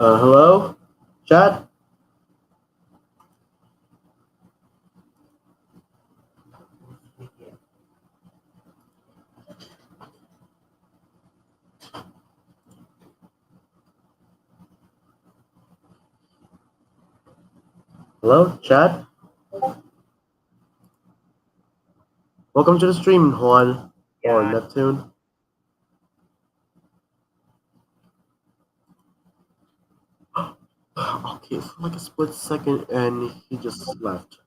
Hello, chat. Hello, chat. Welcome to the stream, Juan or Yeah. Neptune. Okay, for like a split second, and he just left.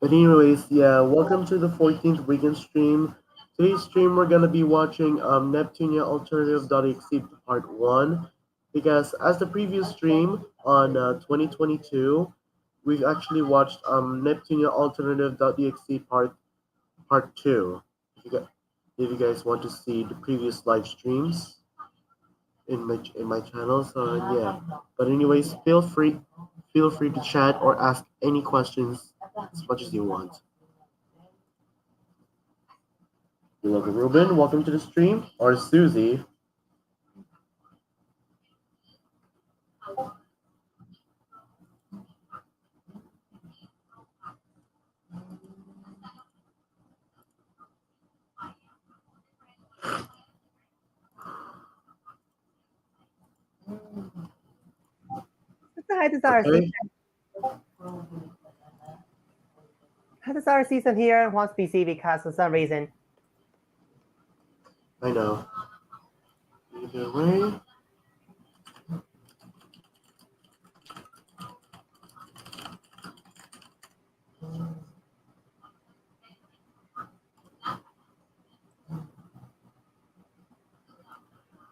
But anyways, yeah, welcome to the 14th weekend stream. Today's stream, we're gonna be watching Neptunia Alternative.EXE Part 1, because as the previous stream on 2022, we've actually watched Neptunia Alternative.EXE Part 2. If you guys want to see the previous live streams in my channel, so yeah. But anyways, feel free to chat or ask any questions as much as you want. Hello, Ruben. Welcome to the stream. Or Susie. Hi, this is our season. This is our season here. Wants PC because for some reason. I know. Either way.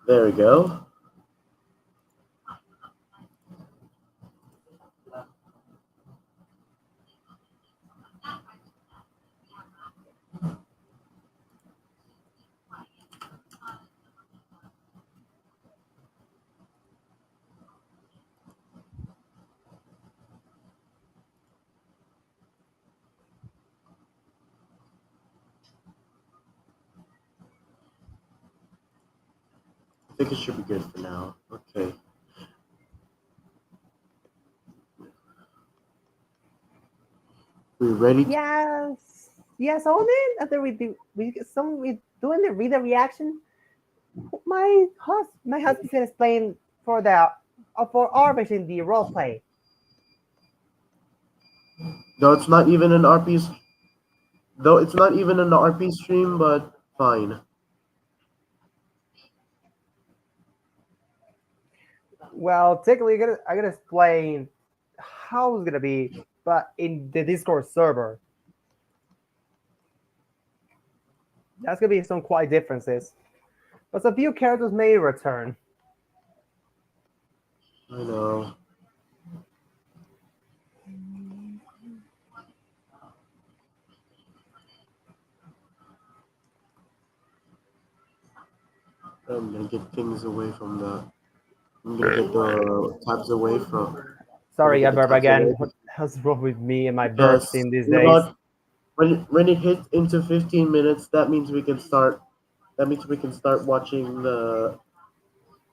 There we go. I think it should be good for now. Okay. We ready? Yes. Yes, all in. After we doing the reader reaction. My husband is playing for our version the role play. Though it's not even an RP. Though it's not even an RP stream, but fine. Well, technically, I gotta explain how it's gonna be, but in the Discord server, that's gonna be some quite differences. But a few characters may return. I know. I'm gonna get things away from that. I'm gonna get the tabs away from. Gonna Sorry, I get the burp tabs away again. What's wrong with me and my burps because in these in days? about when it hits into 15 minutes, that means we can start. That means we can start watching the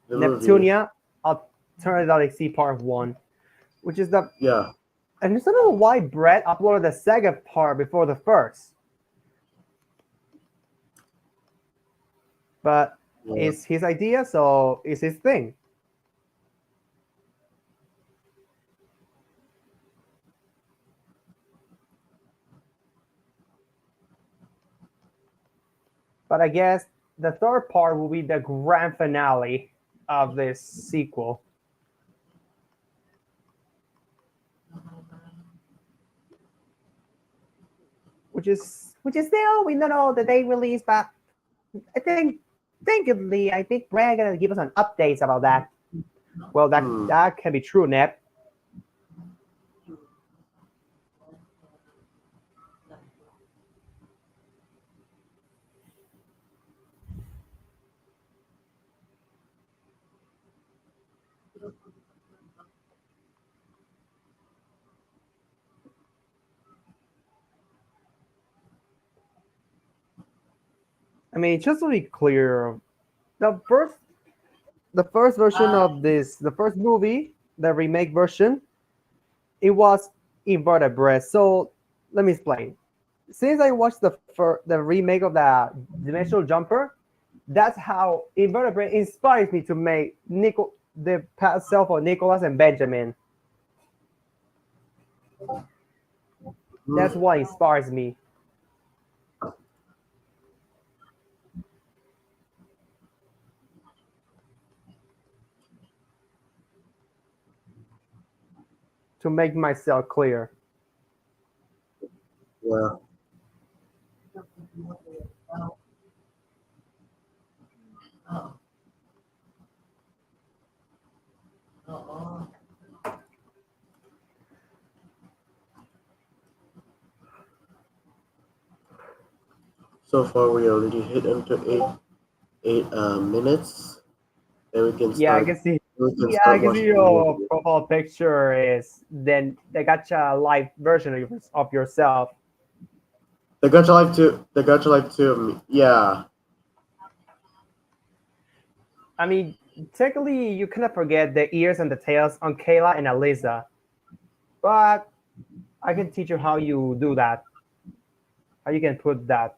movie. Neptunia Alternative.EXE Part 1, which is the. Yeah. And I don't know why Brett uploaded the second part before the first, but Yeah. it's his idea, so it's his thing. But I guess the third part will be the grand finale of this sequel, which is still we don't know the date release, but I think Brad gonna give us an updates about that. Well, Hmm. that can be true, Nep. I mean, just to be clear, the first the first version of this, the first movie, the remake version, it was invertebrate. So let me explain. Since I watched the remake of the Dimensional Jumper, that's how invertebrate inspires me to make the past self of Nicholas and Benjamin. That's Hmm. what inspires me to make myself clear. Yeah. So far, we already hit into eight minutes. Then we can Yeah, I start. can see. We can Yeah, start I can see watching the your movie. profile picture is then the gacha live version of yourself. The Gacha Life 2. The Gacha Life 2. Yeah. I mean, technically, you cannot forget the ears and the tails on Kayla and Aliza, but I can teach you how you do that. How you can put that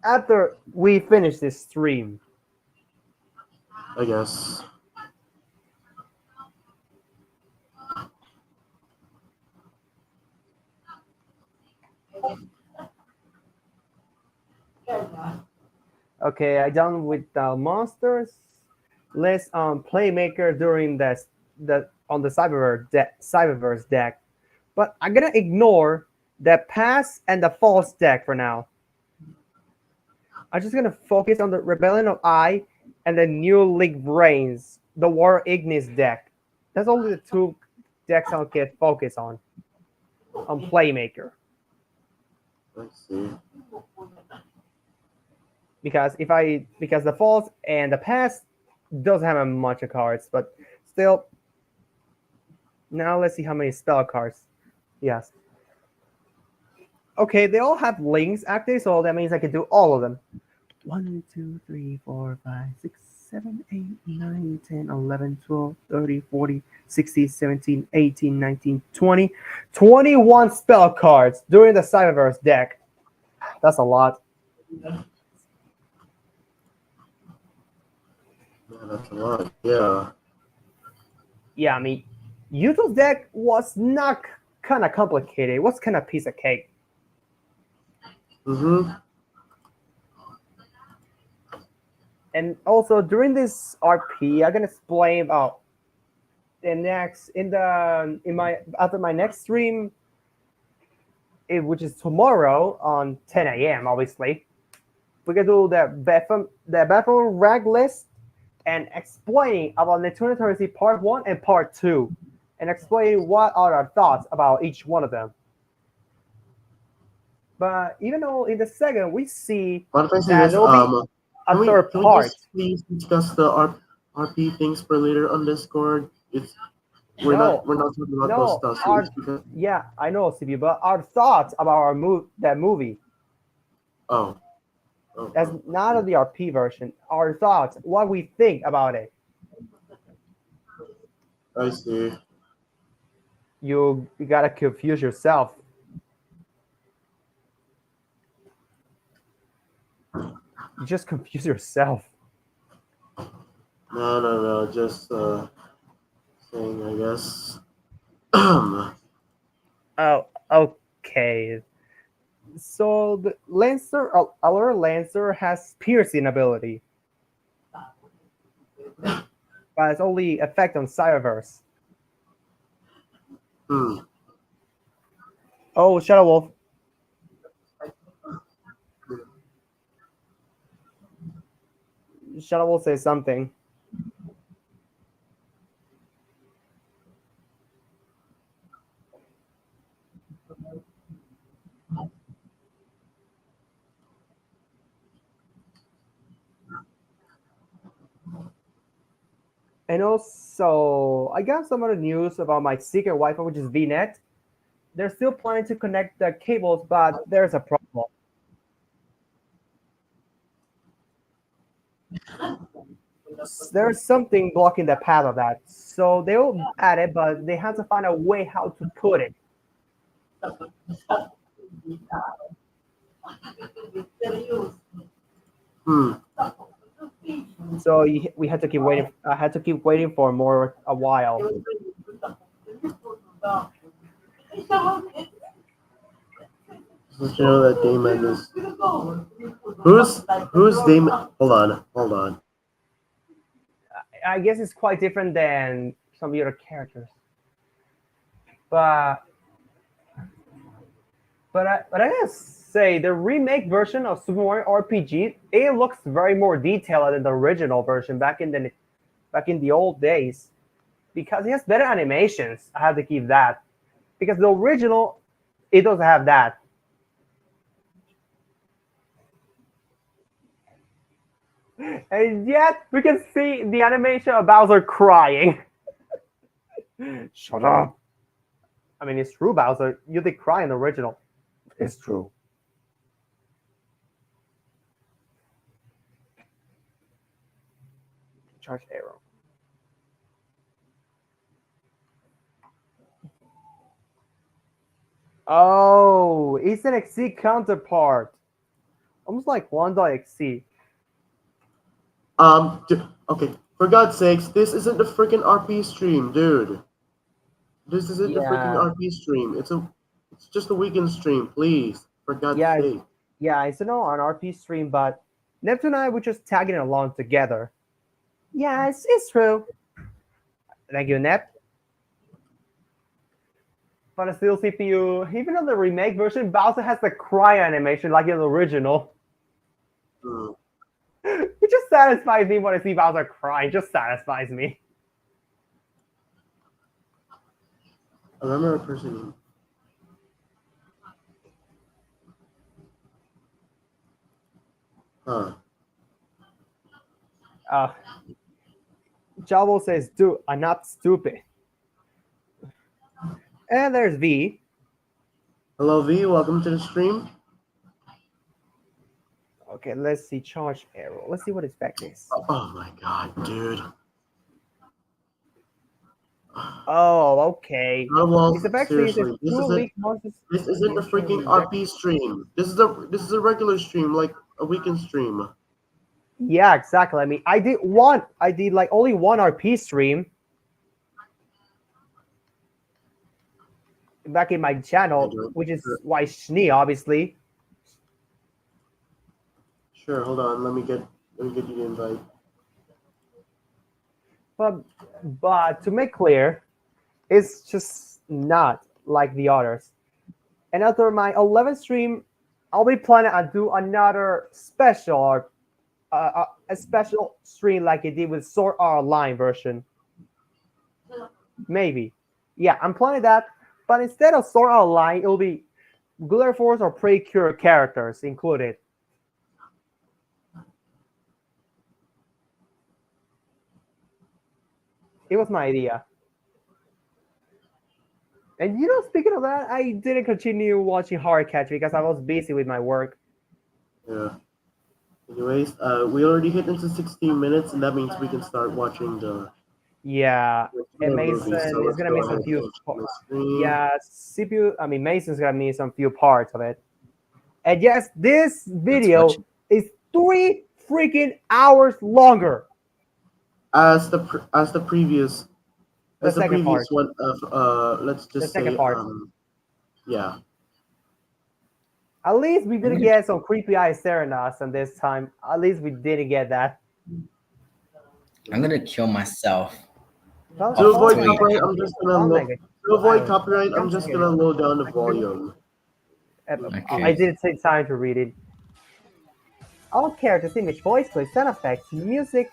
after we finish this stream. I guess. Okay, I done with the monsters. Let's playmaker during the on the Cyberverse deck, but I'm gonna ignore the pass and the false deck for now. I'm just gonna focus on the Rebellion of I and the New League Brains, the War Ignis deck. That's only the two decks I'll get focus on playmaker. Let's see. Because the false and the pass doesn't have much of cards, but still. Now let's see how many spell cards. Yes. Okay, they all have links active, so that means I can do all of them. 1, 2, 3, 4, 5, 6, 7, 8, 9, 10, 11, 12, 30, 40, 60, 17, 18, 19, 20, 21 spell cards during the Cyberverse deck. That's a lot. Yeah, that's a lot. Yeah. Yeah, I mean, Yuto's deck was not kind of complicated. It was kind of piece of cake. Mm-hmm. And also during this RP, I'm gonna explain about the next in my after my next stream, which is tomorrow on 10 a.m. Obviously, we can do the battle rank list and explaining about Neptunia Alternative Part 1 and Part 2, and explaining what are our thoughts about each one of them. But even though in the second we see What if I say that this? there will be a third Can we part. just please discuss the RP things for later on Discord? It's No, we're not talking about those no, stuff our because yeah, I know CPU, but our thoughts about that movie. oh That's not of the RP version. Our thoughts, what we think about it. I see. You gotta confuse yourself. You just confuse yourself. No, just saying I guess. Oh, okay. So the Lancer, our Lancer has piercing ability, but it's only effect on Cyberverse. Hmm. Oh, Shadow Wolf. Shadow Wolf says something. And also, I got some other news about my secret Wi-Fi, which is VNet. They're still planning to connect the cables, but there's a problem. There's something blocking the path of that. So they will add it, but they have to find a way how to put it. Hmm. So we had to keep waiting. I had to keep waiting for more a while. Just you know that Damon is who's Damon? Hold on. I guess it's quite different than some of the other characters. But but I gotta say the remake version of Super Mario RPG it looks very more detailed than the original version back in the old days because it has better animations. I have to keep that because the original it doesn't have that. And yet we can see the animation of Bowser crying. Shut up. I mean, it's true, Bowser. You did cry in the original. It's true. Charge arrow. Oh, it's an XC counterpart. Almost like one.exe. Okay. For God's sakes, this isn't the freaking RP stream, dude. This isn't the freaking Yeah, RP stream. It's just a weekend stream, please. For God's yeah, sake. yeah. It's an RP stream, but Neptune and I were just tagging along together. Yeah, it's true. Thank you, Nep. But still, CPU, even on the remake version, Bowser has the cry animation like in the original. Hmm. It just satisfies me when I see Bowser cry. It just satisfies me. I remember a person. Huh. Uh, Javo says, dude, I'm not stupid. And there's V. Hello V, welcome to the stream. Okay, let's see. Charge arrow. Let's see what his effect is. Oh my god, dude. Oh, okay. His Well, effect is seriously, two elite monsters. this isn't the freaking RP stream. This is a regular stream, like a weekend stream. Yeah, exactly. I mean, I did like only one RP stream back in my I channel, don't. which Sure, is why Schnee, obviously. sure, hold on. Let me get Let me get you the invite. But but to make clear, it's just not like the others. And after my 11th stream, I'll be planning to do another special or a special stream like I did with Sword Art Online version. Maybe. Yeah, I'm planning that. But instead of Sword Art Online, it'll be Glitter Force or Precure characters included. It was my idea. And speaking of that, I didn't continue watching Horror Catch because I was busy with my work. Yeah. Anyways, we already hit into 16 minutes, and that means we can start watching Yeah, the and movie. So Mason is let's gonna go miss ahead some and few. change my screen. Yeah, CPU. I mean, Mason's gonna miss some few parts of it. And yes, this Let's watch video is 3 freaking hours longer. As the previous The as the second previous part. one of let's The just second say part. yeah. At least we I'm didn't gonna get some creepy eyes staring at us, and this time, at least we didn't get that. I'm gonna kill myself. Don't, To Off don't avoid tweet. negative. copyright, I'm just gonna Don't negative. to avoid I copyright, I'm can't just get it. gonna low down the volume. I Okay. did take time to read it. All characters, image, voice clips, sound effects, music,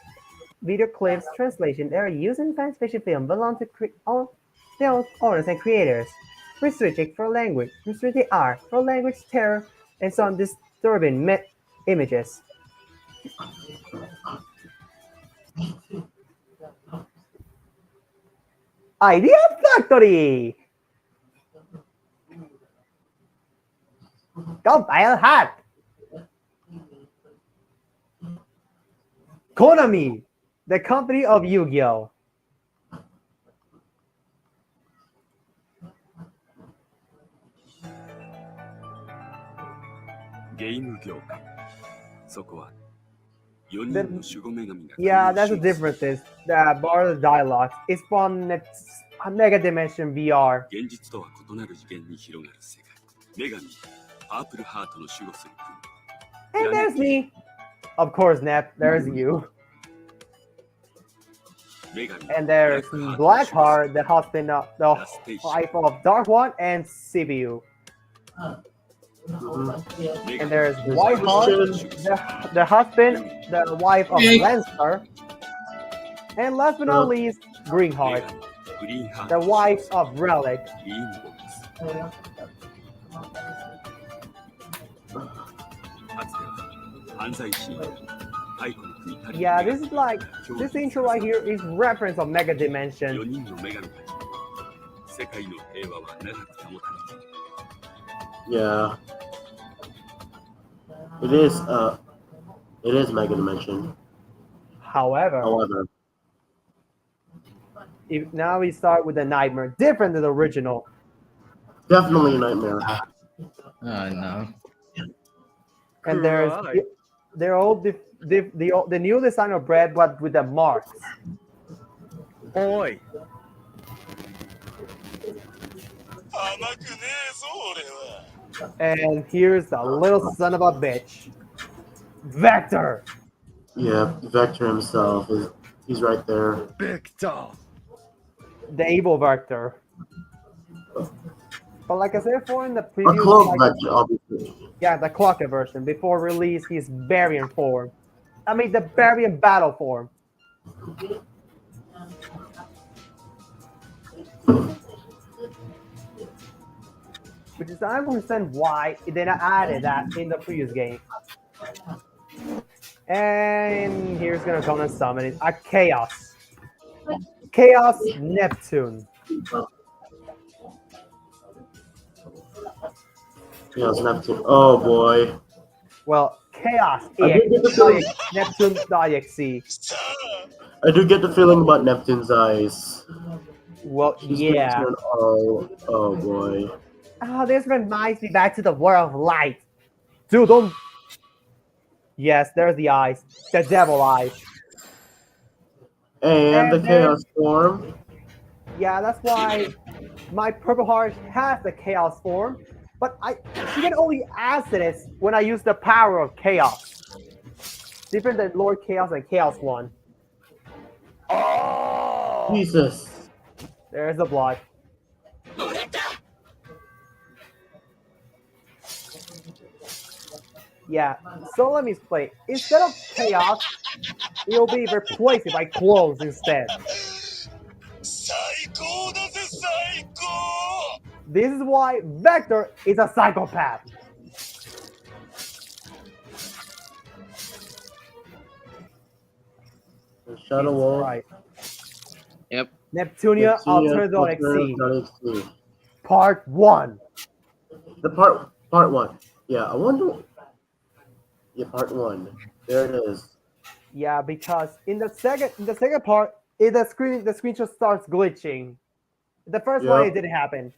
video clips, translation that are used in science fiction film belong to all their owners and creators. Restricted for language, restricted art for language, terror, and some disturbing images. Idea Factory! Go buy a hat! Konami, the company of Yu-Gi-Oh! ゲーム業界そこは4 The- 人の守護女神が Yeah, that's the 共に集 difference. Is that part of the dialogue is from Mega Dimension VR. 現実とは異なる次元に広がる世界女神パープルハートの守護する And there's me. Of course, Nep. There's you. 国女神 And there's Blackheart, the husband of the wife of Dark One, and CPU. Mhm. And there's There's Whiteheart, Christian. the husband, the wife of Hey. Lancer. And last but not least, Greenheart, グリーンハー the トの wife of Relic. グリーンボックスかつては犯罪シーン太古の国タリ Yeah, this is like this intro right here is reference of Mega 4 Dimension. 人の女神たち世界の平和は長く保たれている Yeah. It is Mega Dimension. However, However, if now we start with the Nightmare, different than the original. definitely a nightmare. Oh no. And there's they're all the new design of Brett, but with the marks. おい And here's the little son of a bitch, Vector. Yeah, Vector himself he's right there. ベクター The evil Vector. But like I said before in the A previous, cloak like, Vector, obviously. yeah, the Clocker version before release, his Barian form. I mean the Barian battle form. Which is I don't understand why they not added that in the previous game. And here's gonna come and summon it. A Chaos. Chaos Neptune. Yeah, it's Neptune. Oh boy. Well, Chaos I did get the feeling. Neptune.exe. I do get the feeling about Neptune's eyes. Well, She's gonna yeah. turn oh boy. Oh, this reminds me back to the world of light. Dude, don't. Yes, there's the eyes. The devil eyes. And the And there's- chaos form. Yeah, that's why my purple heart has the chaos form. But she can only acid it when I use the power of chaos. different than Lord Chaos and Chaos One. Oh, Jesus. there's the blood. Yeah, so let me explain. Instead of Chaos, it will be replaced by clones instead. This is why Vector is a psychopath. Shadow Jesus Wolf. Christ. Yep. Neptunia Alternative.EXE. Alternative.EXE. Part 1. The part one. Yeah, I wonder. Yeah, part one. There it is. Yeah, because in the second part, the screen just starts glitching. The first one it Yep. didn't happen.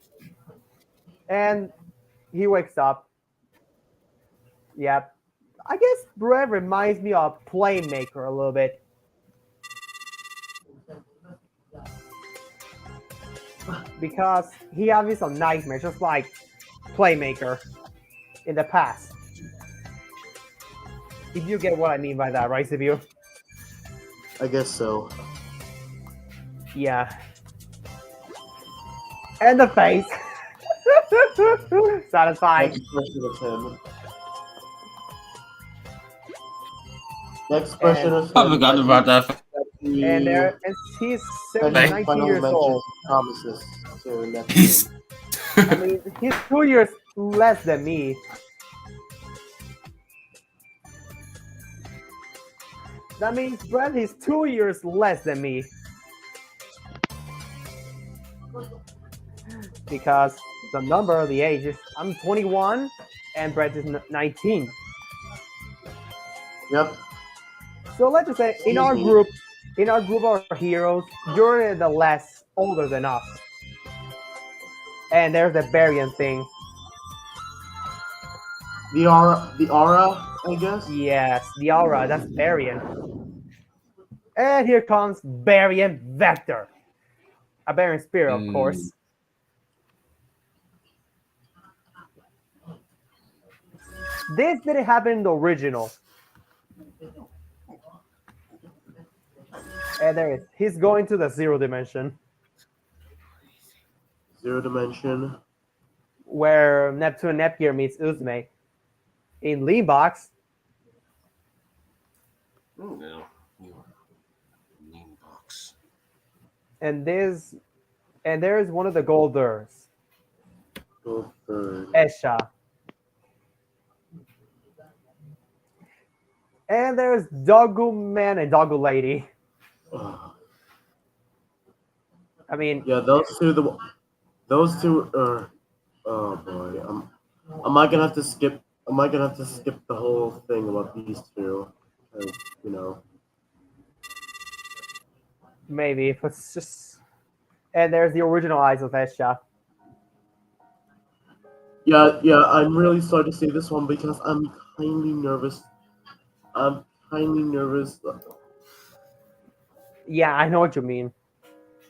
And he wakes up. Yep. I guess Brett reminds me of Playmaker a little bit. Because he having some nightmares, just like Playmaker in the past. If you get what I mean by that, right, Sibiu? I guess so. Yeah. And the face. Satisfying. Next question is him. Next question is I him. forgot about that. And he's Thank- 19 years old. Promises to Neptune. He's I mean, he's 2 years less than me. That means Brett is 2 years less than me. Because the number, the age is, I'm 21 and Brett is 19. Yep. So let's just say in our group of heroes, you're the less older than us. And there's the variant thing. The aura, I guess. Yes, the aura, that's variant. And here comes variant Vector. A variant spirit, of course. This didn't happen in the original. And there it is. He's going to the 0 dimension. 0 dimension. Where Neptune and Nepgear meets Uzume. In Leanbox. No. Name box. And there's one of the Golders. Go for Esha. And there's Doggo Man and Doggo Lady. I mean, yeah, those two are. Oh boy, I might gonna have to skip. I might gonna have to skip the whole thing about these two, because you know. maybe if it's just. And there's the original Eyes of Esha. Yeah. I'm really sorry to say this one because I'm kindly nervous. I'm kindly nervous. Yeah, I know what you mean.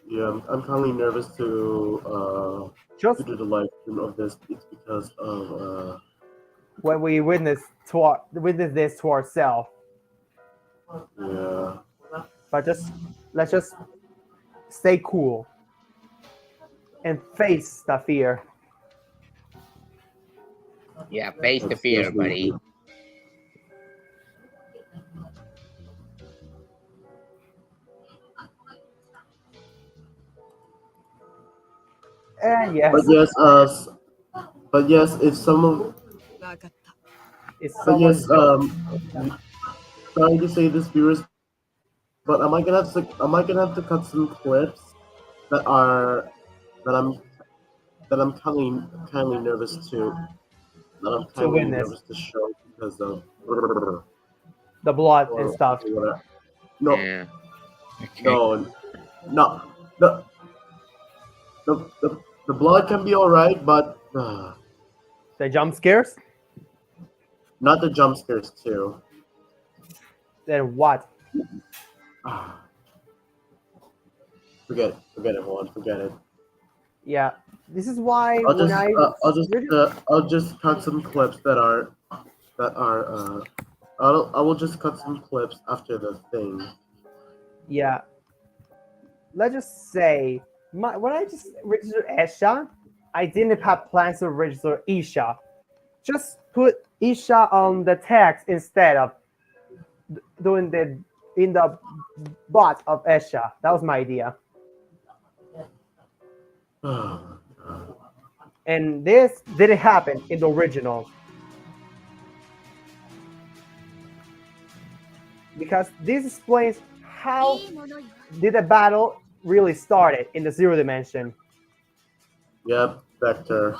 Yeah, I'm kindly nervous to Just do the live stream of this. It's because of when we witness this to ourselves. yeah. But let's just stay cool and face the fear. Yeah, face the That's fear, definitely- buddy. And yes, but yes, if someone, it's but someone. yes, sorry to say this, viewers, but am I gonna have to cut some clips that are that I'm kindly nervous to witness. nervous to show because of The blood and stuff. whatever. No, Yeah. Okay. no, the blood can be alright, but The jump scares. not the jump scares too. Then what? Forget it, everyone. Forget it. Yeah, this is why I'll when just cut some clips that are I will just cut some clips after the thing. Yeah, let's just say when I just registered Esha, I didn't have plans to register Isha. Just put Isha on the text instead of doing the in the bot of Esha. That was my idea. And this didn't happen in the original because this explains how did the battle really started in the zero dimension. Yep, Vector.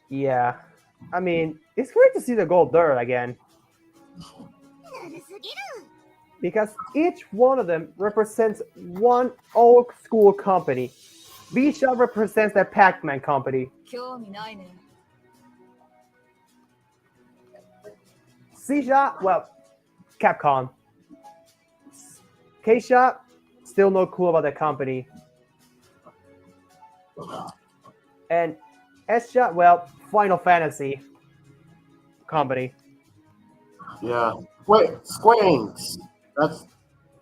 Yeah, I mean it's great to see the gold dirt again because each one of them represents one old school company. Bisha represents the Pac-Man company. Sisha, well, Capcom. Keisha, still no clue about the company. And Esha, well, Final Fantasy company. Yeah. Wait, Squinks. That's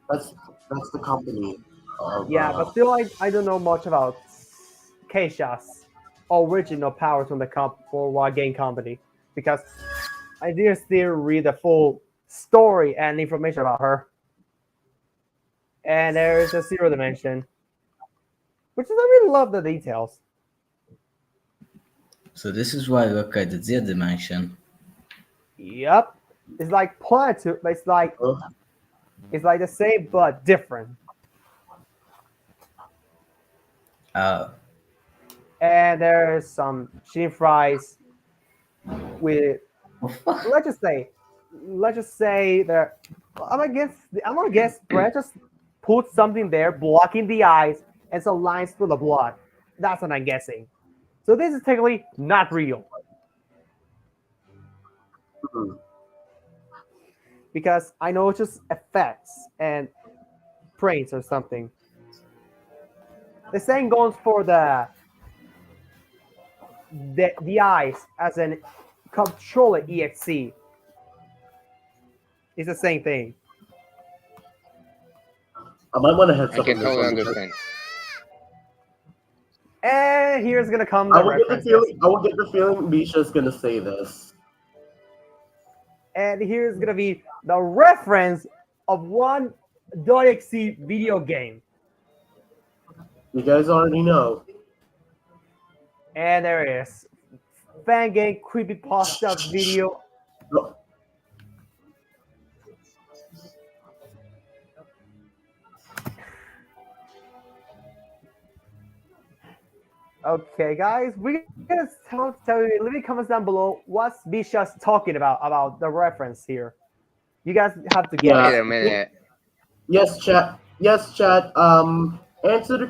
that's that's the company. Of, Yeah, but still, I don't know much about Keisha's original powers from the for War Game Company because I didn't still read the full story and information about her. And there's a zero dimension, which is I really love the details. So this is why I look at the zero dimension. Yep, it's like Planet, but it's like the same but different. And there's some Shin fries with let's just say that I'm gonna guess Brett just put something there blocking the eyes and some lines full of blood. That's what I'm guessing. So this is technically not real. Because I know it's just effects and pranks or something. The same goes for the eyes as an controller EXE. It's the same thing. I might want to heads I up can on this totally one. understand. And here's gonna come the I will get the references. feeling. I will get the feeling Misha's gonna say this. And here's gonna be the reference of one .exe video game. You guys already know. And there it is. Fan game creepypasta video. No, Okay, guys, we're gonna tell you. Leave me comments down below what's Bisha's talking about the reference here. You guys have to guess. Wait a minute. Yes, chat. Yes, chat. Answer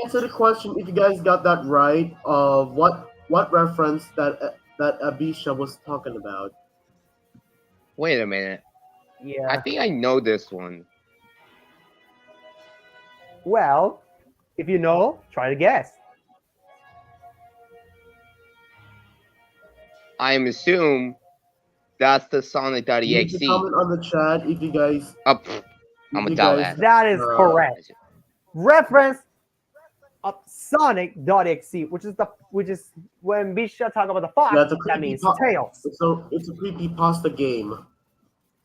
answer the question if you guys got that right. Of what reference that Abisha was talking about. Wait a minute. I Yeah. think I know this one. Well, if you know, try to guess. I assume that's the Leave Sonic.exe. the comment on the chat if you guys. Oh, I'm if a you dumbass. guys- That is correct. Reference of Sonic.exe, which is when Bisha talk about the fox, Yeah, it's a that means creepy tails. It's a creepypasta game.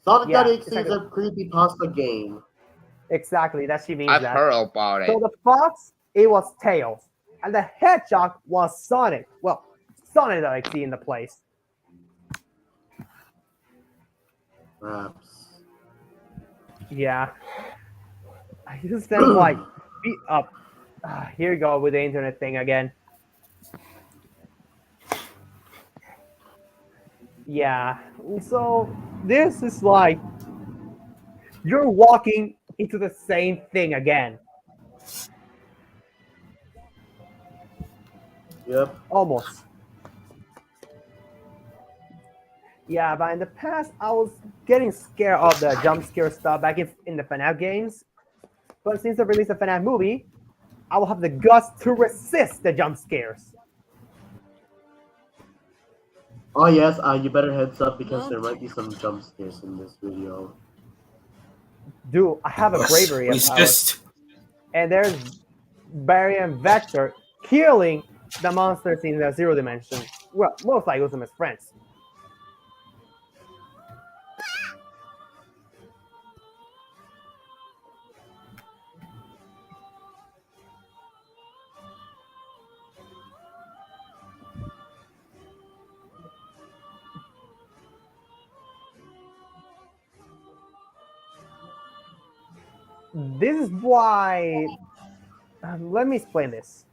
Sonic.exe is a creepypasta game. Exactly, that she means I've that. heard about it. So the fox, it was Tails. And the hedgehog was Sonic. Well, Sonic.exe in the place. Perhaps. Yeah. I just stand like beat up. Here you go with the internet thing again. Yeah. So this is like you're walking into the same thing again. Yep. Almost. Yeah, but in the past, I was getting scared of the jump scare stuff back in the FNAF games. But since the release of FNAF movie, I will have the guts to resist the jump scares. Oh yes, you better heads up because there might be some jump scares in this video. Dude, I have a bravery What's about, just and there's Barry and Vector killing the monsters in the zero dimension. Well, most likely use them as friends. This is why. Let me explain this.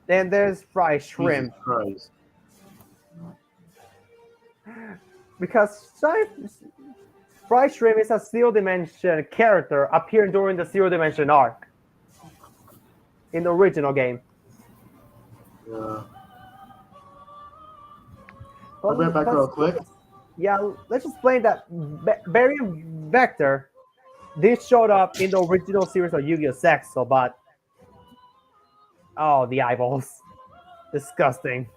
Then there's fried Jesus shrimp Christ. because fried shrimp is a zero dimension character appearing during the zero dimension arc in the original game. Yeah. I'll be right back But real quick. yeah, let's explain that Barry and Vector this showed up in the original series of Yu-Gi-Oh! Sexo, but oh, the eyeballs, disgusting.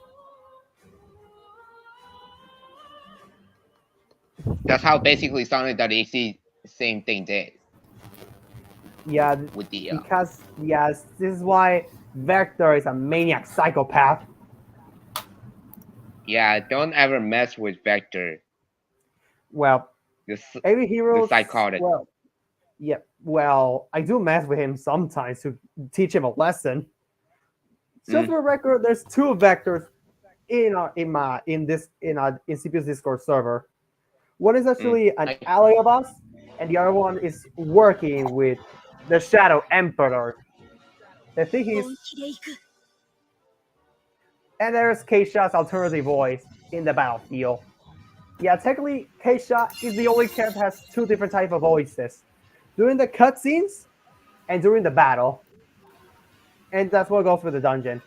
That's how basically Sonic.exe same thing did Yeah, with the because yes, this is why Vector is a maniac psychopath. yeah. Don't ever mess with Vector. Well, This every the hero. psychotic. Well, yeah. Well, I do mess with him sometimes to teach him a lesson. Just Mm, for record, there's two vectors in CPU's Discord server. One is actually an I ally of us, and the other one is working with the Shadow Emperor. The thing is, and there's Keisha's alternative voice in the battlefield. Yeah, technically, Keisha is the only character that has two different type of voices during the cutscenes and during the battle, and that's what goes with the dungeon.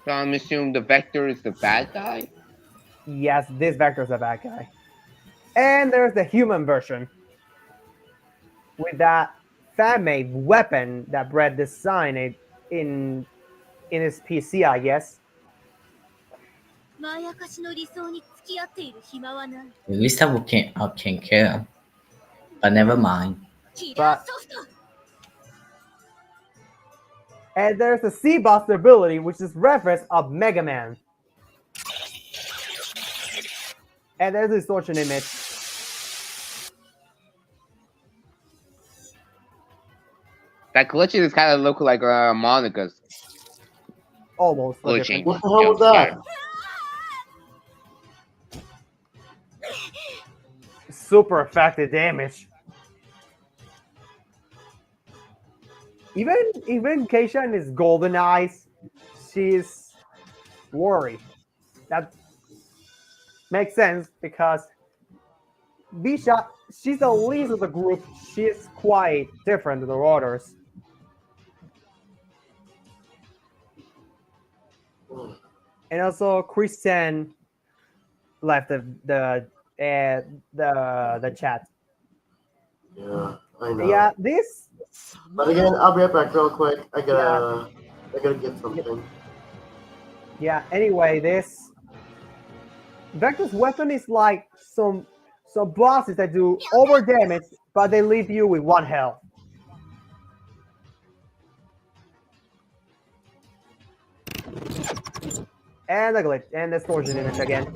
so I'm assuming the Vector is the bad guy. Yes, this Vector's a bad guy. And there's the human version with that fan-made weapon that Brett designed in in his PC, I guess. まやかしの理想に付き合っている暇はない。at least I can kill. But never mind. キラー But ソフト and there's the Sea Buster ability, which is reference of Mega Man. And there's the distortion image. That glitching is kind of look like Monica's Almost a glitching different. What the hell was jump that? scare. Super effective damage. Even Keisha in his golden eyes, she's worried. That makes sense because Bisha, she's the least of the group. She's quite different than the others. And also, Christian left the chat. Yeah, I know. Yeah, this. But again, I'll be right back real quick. I Yeah, gotta get something. yeah. Anyway, this Vector's weapon is like some bosses that do over damage, but they leave you with one health. And the glitch and the distortion image again.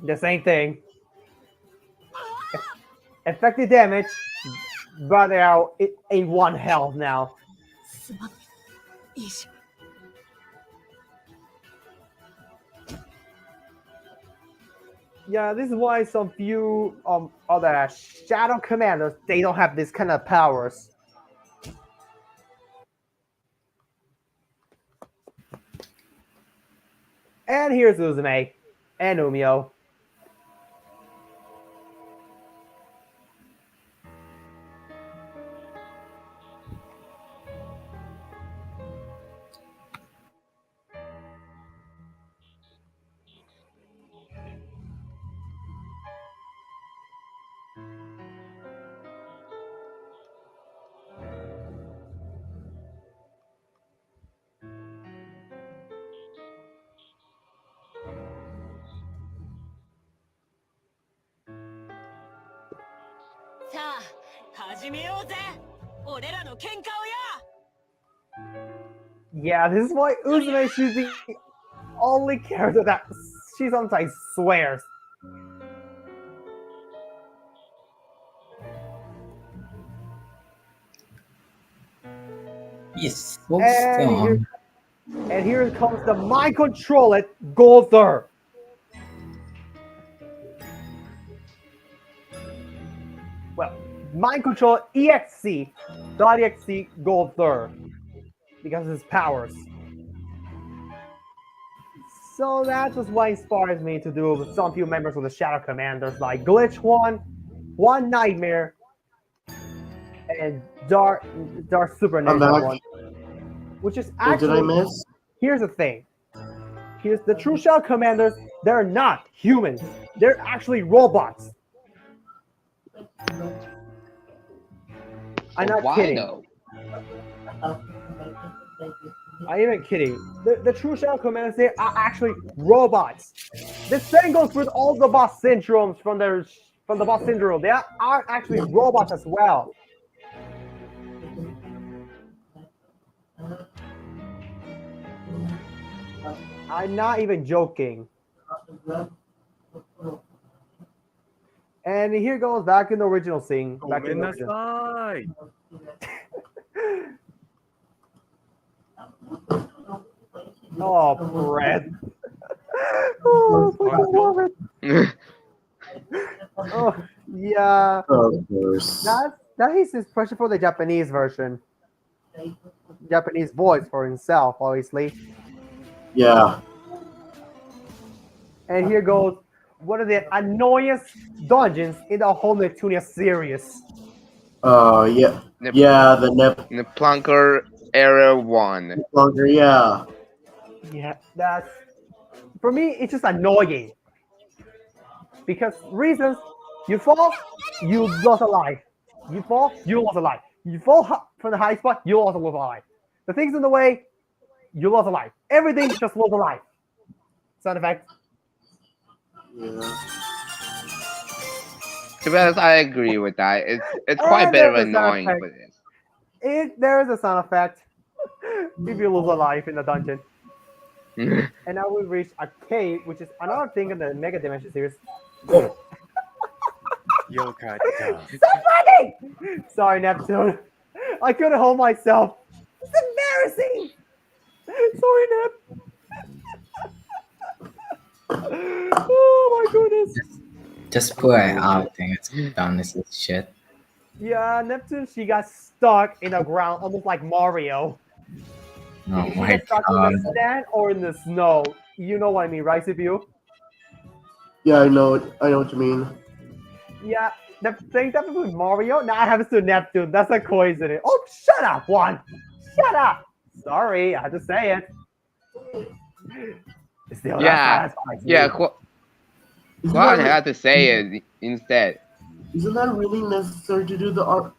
The same thing. Effective damage, but they are in one health now. すまん。よいしょ。Yeah, this is why some few other shadow commanders they don't have this kind of powers. And here's Uzume and Umio. あ始めようぜ俺らの喧嘩をよ Yeah, this is why Uzume, she's the only character that she sometimes swears. He's so And strong. here comes the mind control it Gother. Well, mind control EXE, .exe Gother, because of his powers. So that's just what inspires me to do some few members of the Shadow Commanders like Glitch One Nightmare, and Dark Super I'm Ninja back. one. Which is What did I actually, miss? here's the thing. Here's the true Shadow Commanders, they're not humans. They're actually robots. I'm not Why kidding. though? I ain't even kidding. The true Shadow Commanders, they are actually robots. The same goes with all the boss syndromes from the boss syndrome. They are actually robots as well. I'm not even joking. And here goes back in the original scene. Back in the original. さい。 Oh, Brett. Oh, I love it. Oh, yeah. Of course. That is his pressure for the Japanese version. Japanese voice for himself, obviously. Yeah. And here goes one of the annoyingest dungeons in the whole Neptunia series. Yeah. Yeah, the The Plunker Era 1. Longer, yeah. Yeah, that's for me. It's just annoying because reasons: you fall, you lost a life. You fall, you lost a life. You fall from the high spot, you also lose a life. The things in the way, you lost a life. Everything just lost a life. Sound effect. Yeah. To be honest, I agree with that. It's quite a bit of there's a sound annoying effect. for this. There is a sound effect if you lose a life in the dungeon. And now we reach a cave, which is another thing in the Mega Dimension series. よかった。 So funny! Sorry, Neptune. I couldn't hold myself. It's embarrassing. Sorry, Nep. Oh my goodness. Just put it out there. It's done. This is shit. Yeah, Neptune, she got stuck in the ground almost like Mario. Oh She my got stuck god. in the sand or in the snow. You know what I mean, right, CPU? Yeah, I know what you mean. Yeah, the thing that happens with Mario now happens to Neptune. That's a coincidence. Oh, shut up, Juan. Shut up. Sorry, I had to say it. Still, Yeah, that's fine. yeah. Isn't Juan that, had to say it instead. isn't that really necessary to do the RP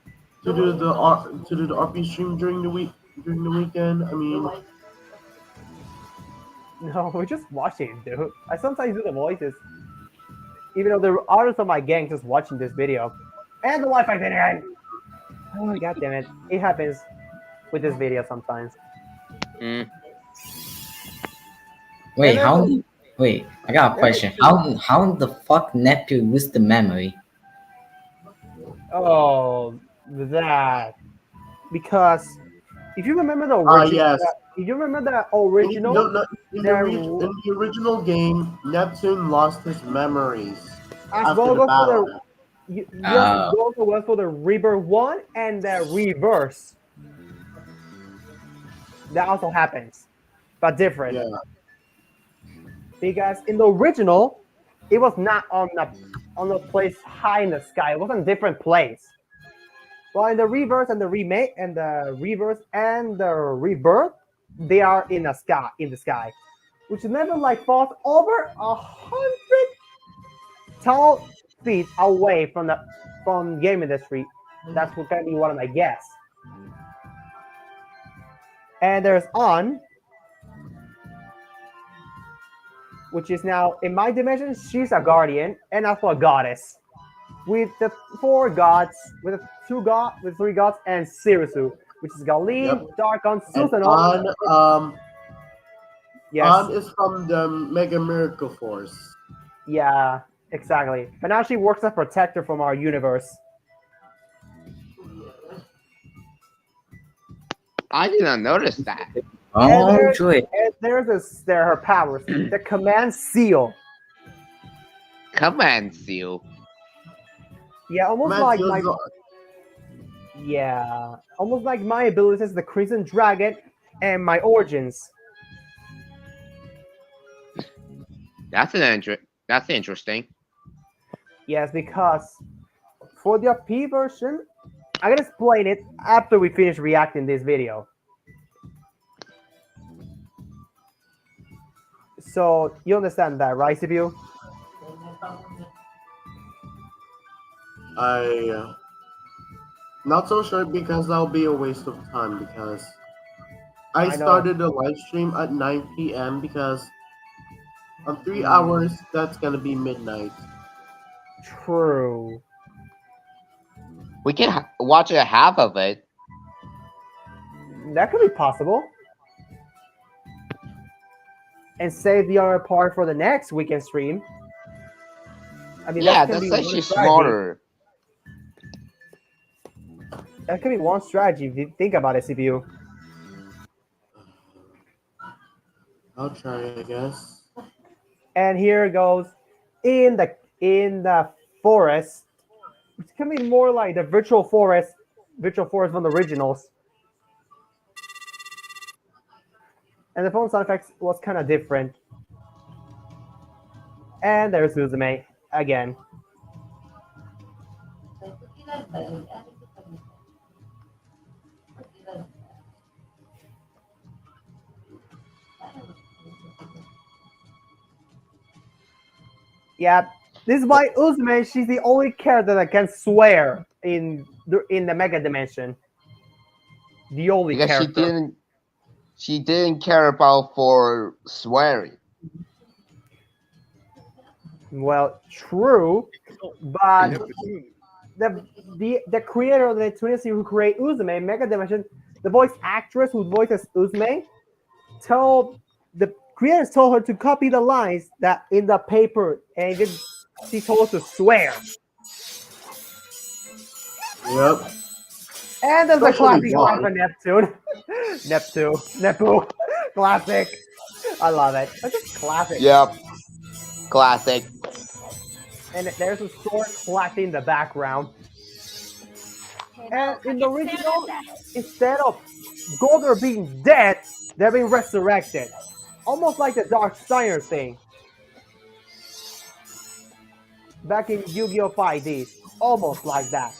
stream during the weekend? I mean, No, we're just watching, dude. I sometimes do the voices. Even though there are others of my gang just watching this video. And the Wi-Fi didn't end. Oh, god damn it. It happens with this video sometimes. Mm. Wait, And then how? Wait, I got a question. How the fuck Neptune lose the memory? Oh, that. Because if you remember the original, yes. if you remember the in original, the original game, Neptune lost his memories as after well the goes for battle. the yes, goes well for the Rebirth 1 and the Reverse. That also happens, but different. Yeah. Because in the original, it was not on the place high in the sky. It was in a different place. While in the Reverse and the Remake and the Reverse and the Rebirth, they are in the sky, which never like falls over 100 tall feet away from game industry. That's what can be one of my guess. And there's On, which is now in my dimension. She's a guardian and also a goddess. with the four gods, with the three gods, and Sirisu, which is Galeen, Yep. Darkon, And Susanoo. Yes, On is from the Mega Miracle Force. yeah, exactly. But now she works as protector from our universe. I did not notice that. Oh, joy. And there are her powers. The command seal. Command seal. Yeah, almost Man, like feels my yeah, almost like my abilities as the Crimson Dragon and my origins. That's interesting. Yes, because for the P version, I'm gonna explain it after we finish reacting this video. So you understand that, right, CPU? I not so sure because that'll be a waste of time because I I know. started the live stream at 9 p.m. because on 3 hours that's gonna be midnight. True. We can watch a half of it. That could be possible. And save the other part for the next weekend stream. I mean, Yeah, that can that's be actually one strategy. smarter. That could be one strategy if you think about it, CPU. I'll try, I guess. And here it goes in the forest. It's gonna be more like the virtual forest from the originals. And the phone sound effects was kind of different. And there's Suzume again. Yeah, this is why Uzume, she's the only character that can swear in the Mega Dimension. The only Because character. she didn't care about for swearing. Well, true, but the creator of the Neptunia who created Uzume Mega Dimension, the voice actress who voices Uzume, the creators told her to copy the lines that in the paper, and then she told her to swear. Yep. And there's a Especially classic line for Neptune. Nepu. Classic. I love it. That's just classic. Yep. Classic. And there's a sword clapping in the background. And in the original, instead of Golder being dead, they're being resurrected. Almost like the Dark Steiner thing. Back in Yu-Gi-Oh! 5D. Almost like that.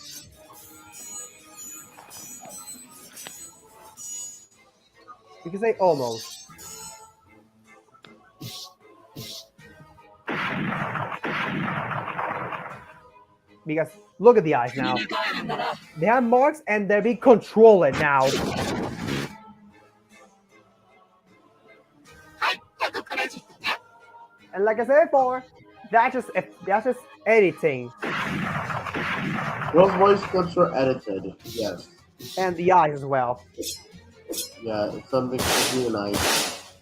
You can say almost. Because look at the eyes now. They have marks and they're being controlled now. And like I said before, that's just editing. Those voice clips were edited, yes. And the eyes as well. Yeah, it's something really nice.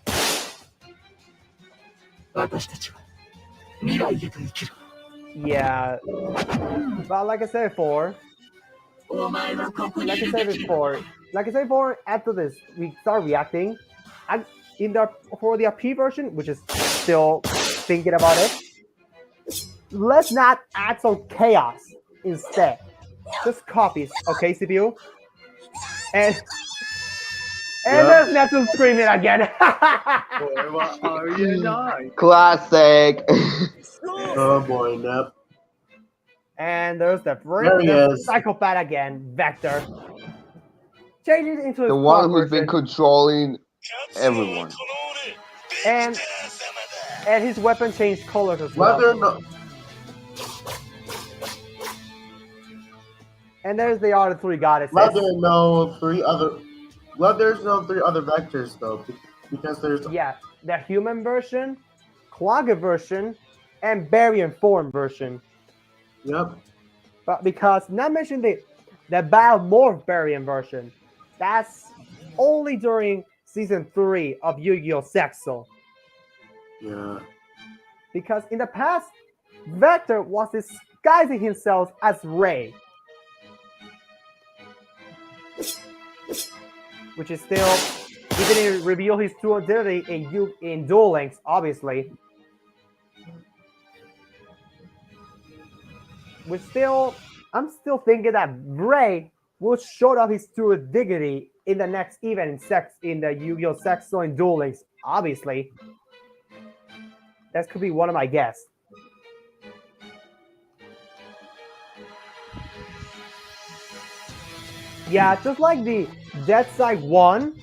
Yeah. But like I said before, after this, we start reacting. For the P version, which is still thinking about it, let's not add some chaos instead. Just copies, okay, CPU? And there's Neptune screaming again. Boy, what are you doing? Classic. Oh boy, Nep. And there's the There he is. psychopath again, Vector. Changes into his The one who's version. been controlling everyone. And his weapon changed colors as well. And there's the other three goddesses. There's no three other vectors though, because there's the human version, Clogger version, and Barian form version. Yep. But because not mentioning the Battle Morph variant version, that's only during season 3 of Yu-Gi-Oh! Sexo. Yeah. Because in the past, Vector was disguising himself as Ray. Which is still, he didn't reveal his true identity in Duel Links, obviously. I'm still thinking that Ray will show off his true dignity in the next event in the Yu-Gi-Oh! Sexo and Duel Links, obviously. That could be one of my guesses. Yeah, just like the Dead Side 1,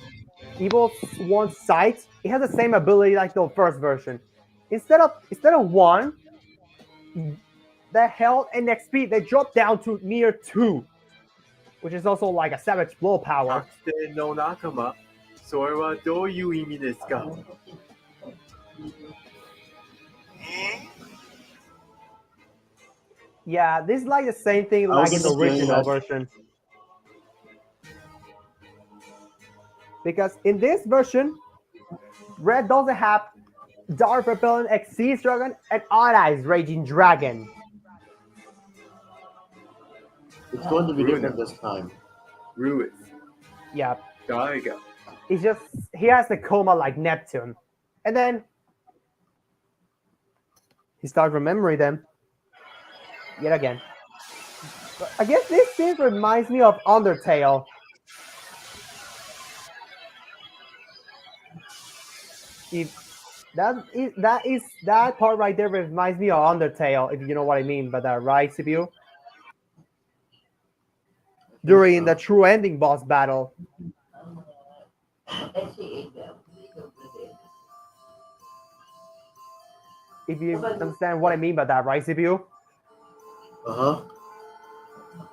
Evil 1 Sight, it has the same ability like the first version. Instead of 1, the health and XP they drop down to near 2, which is also like a Savage Blow power. 覚醒の仲間。それはどういう意味ですか Yeah, this is like the same thing like in the original version. Because in this version, Red doesn't have Dark Repellent Exceeds Dragon and Odd Eyes Raging Dragon. It's going to be different this time. Ruiz. Yeah. Daiga. It's just, he has the coma like Neptune. And then he starts remembering them yet again. But I guess this scene reminds me of Undertale. That part right there reminds me of Undertale, if you know what I mean by that, right, CPU? During the true ending boss battle. If you understand what I mean by that, right, CPU? Uh-huh.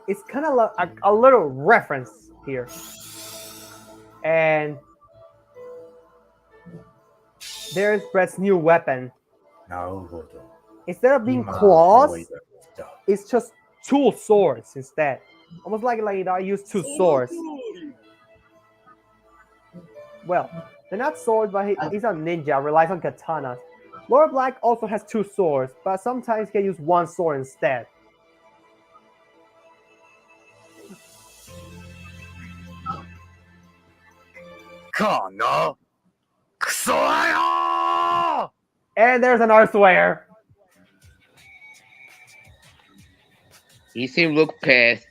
It's kind of a little reference here. And there's Brett's new weapon. Instead of being claws, it's just 2 swords instead. Almost like I use 2 swords. Well, they're not swords, but he's a ninja, relies on katanas. Lord Black also has 2 swords, but sometimes he can use 1 sword instead. And there's an Earthware. He seemed look pissed.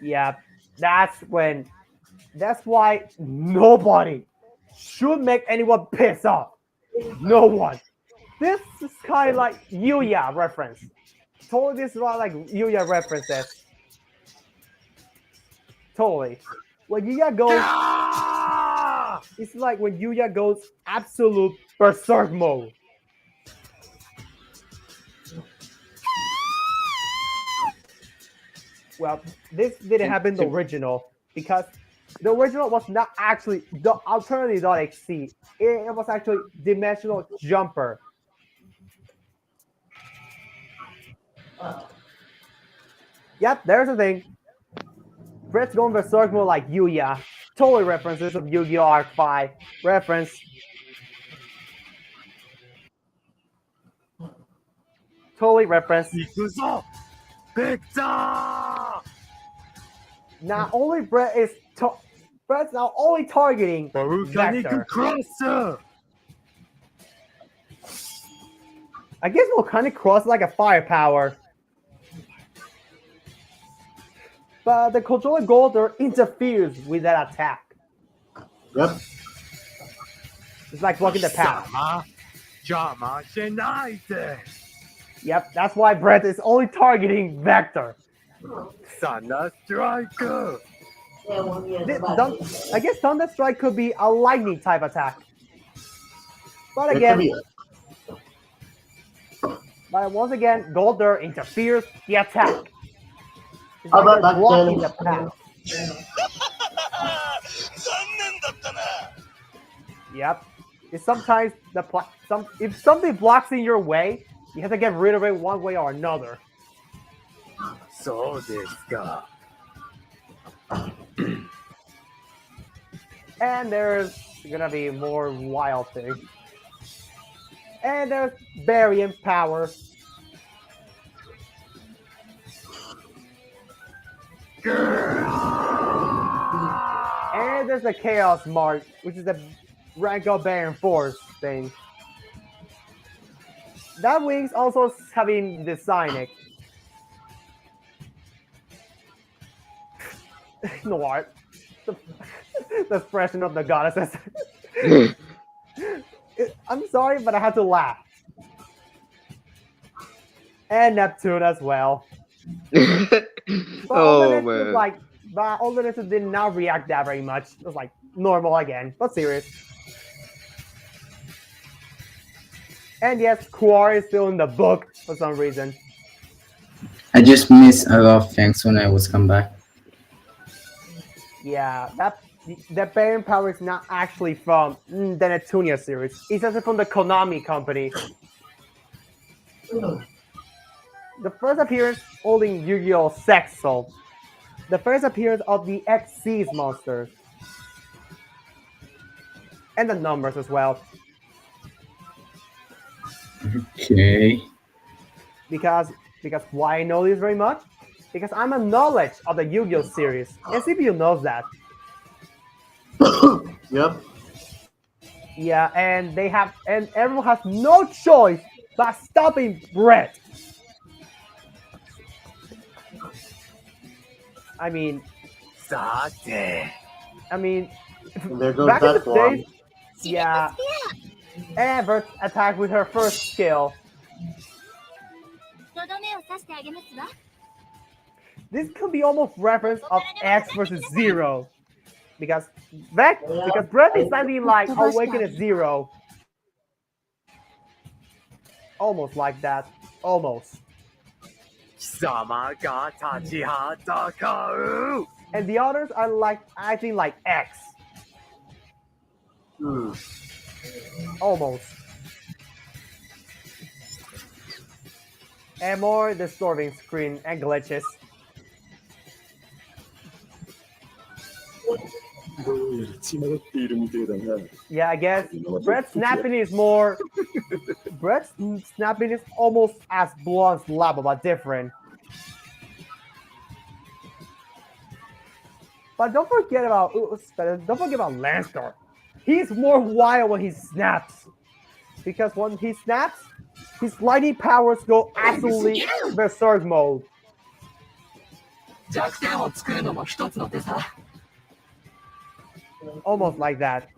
Yeah, that's why nobody should make anyone piss off. No one. This is kind of like Yuya reference. Totally, this is like Yuya references. Totally. When Yuya goes, it's like when Yuya goes absolute berserk mode. Well, this didn't happen in the original because the original was not actually the Alternative.EXE. It was actually Dimensional Jumper. Yep, there's the thing. Brett's going berserk mode like Yuya. Totally references of Yu-Gi-Oh! Arc 5. Reference. Totally reference. Not only Brett's now only targeting Vector. I guess Volcanic Cross like a firepower. But the controller Golder interferes with that attack. Yep. It's like blocking the path. Yep, that's why Brett is only targeting Vector. Thunder Striker. I guess Thunder Strike could be a lightning type attack. But again, once again, Golder interferes the attack. It's like they're blocking the path. Yep. It's sometimes if something blocks in your way, you have to get rid of it one way or another. そうですか。 And there's gonna be more wild things. And there's variant power. And there's the Chaos Mark, which is the rank of Baron Force thing. That wing's also having the Cynic. No art. The expression of the goddesses. I'm sorry, but I had to laugh. And Neptune as well. But Oh was man. like, but Alternative did not react that very much. It was like normal again, but serious. And yes, Quar is still in the book for some reason. I just missed a lot of things when I was come back. Yeah, that Baron Power is not actually from the Neptunia series. It's actually from the Konami company. The first appearance holding Yu-Gi-Oh! Sex Soul. The first appearance of the XC's monsters. And the numbers as well. Okay. Because why I know this very much? Because I'm a knowledge of the Yu-Gi-Oh! Series. And CPU knows that. Yep. Yeah, and everyone has no choice but stopping Brett. I mean, さて And there goes back in that the one. days, yeah, Amber attacked with her first skill. とどめを刺してあげますわ。 This could be almost reference of X versus Zero. Because Brett is something like Awaken at Zero. Almost like that. Almost. 貴様が立ちはだかう And the others are like, I think like X. Hmm. Almost. And more disturbing screen and glitches. Yeah, I guess Brett's snapping is more. Brett's snapping is almost as blunt lava, but different. But don't forget about Landstar. He's more wild when he snaps, because when he snaps, his lightning powers go absolutely berserk mode. Almost like that.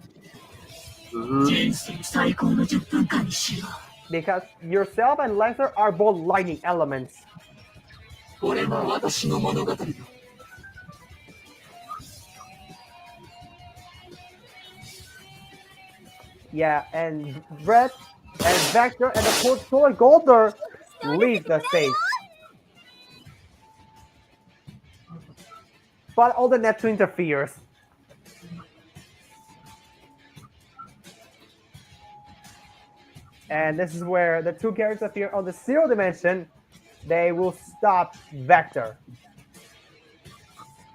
Because yourself and Lancer are both lightning elements. Yeah, and Brett and Vector and of course Solar Golder leave the stage. But all the Neptune interferes. And this is where the two characters appear on the zero dimension. They will stop Vector.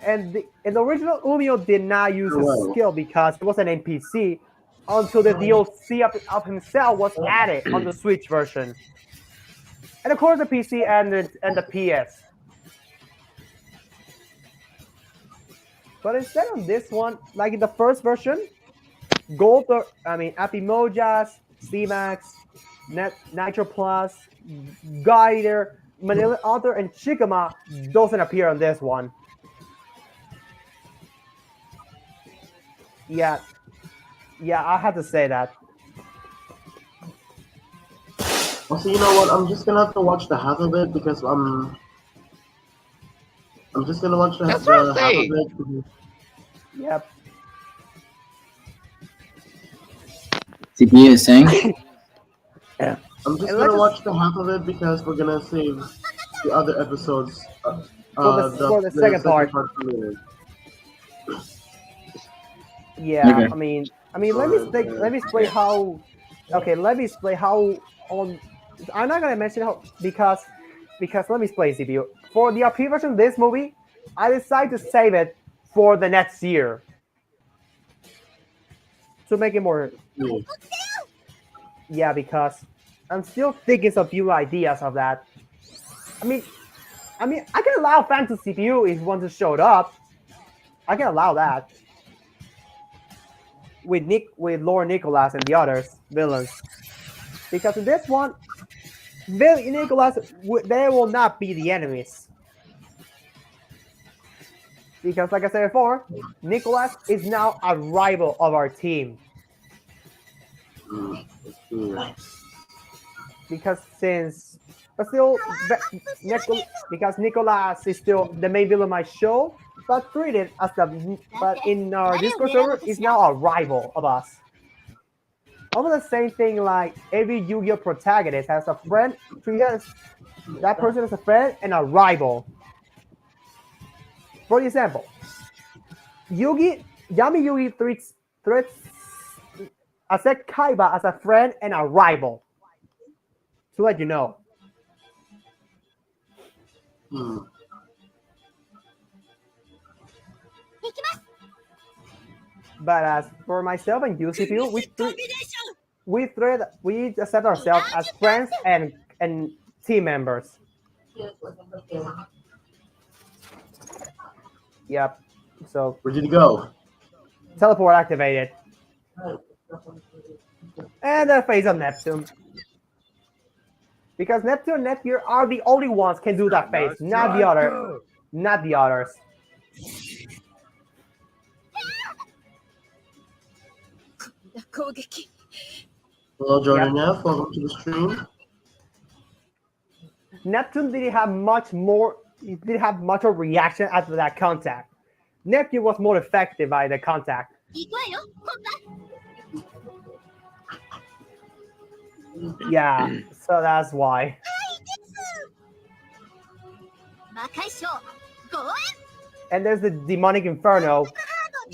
And the original Umio did not use his skill because it was an NPC until the DLC of himself was added on the Switch version. And of course the PC and the PS. But instead of this one, like in the first version, Apimojas, C-Max, Nitro Plus, Guider, Manila Author, and Chikama doesn't appear on this one. Yeah, I had to say that. Also, you know what? I'm just gonna have to watch the half of it because I'm just gonna watch the half of it. Yep. CPU is saying? I'm just gonna watch the half of it because we're gonna save the other episodes. For the second part. For later. Yeah, Okay. I mean, let me explain how. Okay, let me explain how on. I'm not gonna mention how because let me explain, CPU. for the appeal version of this movie, I decided to save it for the next year to make it more. Yeah. Yeah, because I'm still thinking of few ideas of that. I mean, I can allow Fantasy View if one just showed up. I can allow that with Lord Nicholas and the others villains, because in this one, Nicholas they will not be the enemies. Because, like I said before, Nicholas is now a rival of our team. Because but still, because Nicholas is still the main villain of my show, but treated as but in our Discord server is now a rival of us. Almost the same thing like every Yu-Gi-Oh protagonist has a friend, treats that person as a friend and a rival. For example, Yami Yugi treats Asek Kaiba as a friend and a rival. To let you know. But as for myself and UCPU, we accept ourselves as friends and team members. Yep. So Where did he go? Teleport activated. And the face of Neptune. Because Neptune and Nepgear are the only ones can do that face, not the others. Hello, Jordan F. Welcome to the stream. Neptune didn't have much of reaction after that contact. Neptune was more effective by the contact. Yeah, so that's why. And there's the Demonic Inferno,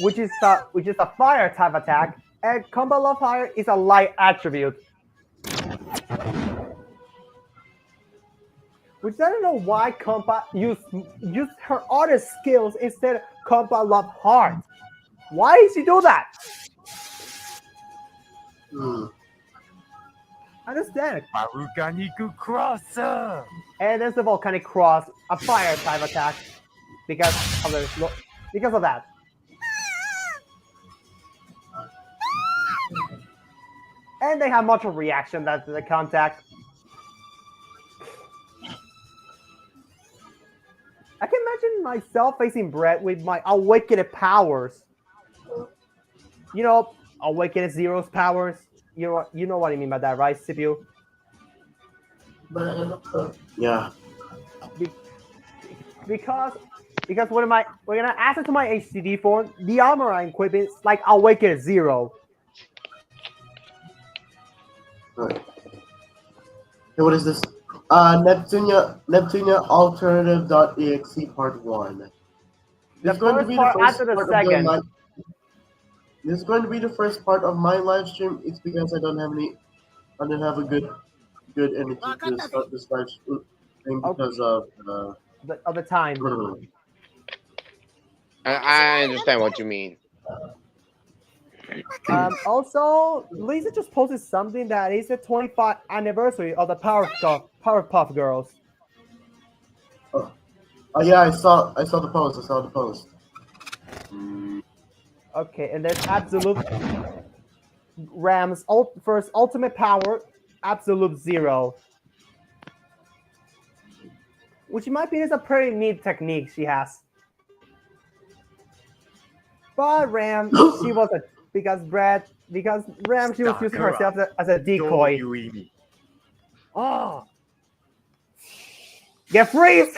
which is a fire type attack, and Combat Love Fire is a light attribute. Which I don't know why Combat used her other skills instead of Combat Love Heart. Why did she do that? Understand. Volcanic Crosser. And there's the Volcanic Cross, a fire type attack, because of that. And they have much of reaction that the contact. I can imagine myself facing Brett with my Awakened powers. You know, Awakened Zero's powers. You know what I mean by that, right, CPU? Yeah. Because when I add it to my HCD form, the armor I'm equipping is like Awakened Zero. Right. Hey, what is this? Neptunia Alternative.EXE Part 1. This is going to be the first part of the This is going to be the first part of my live stream. It's because I don't have a good energy to start this live stream because of the time. I understand what you mean. Also, Lisa just posted something that is the 25th anniversary of the Powerpuff Girls. Oh yeah, I saw the post. Okay, and there's Absolute Ram's first ultimate power, Absolute Zero. Which in my opinion is a pretty neat technique she has. But Ram, she was because Ram, she was using herself as a decoy. Oh, get freeze!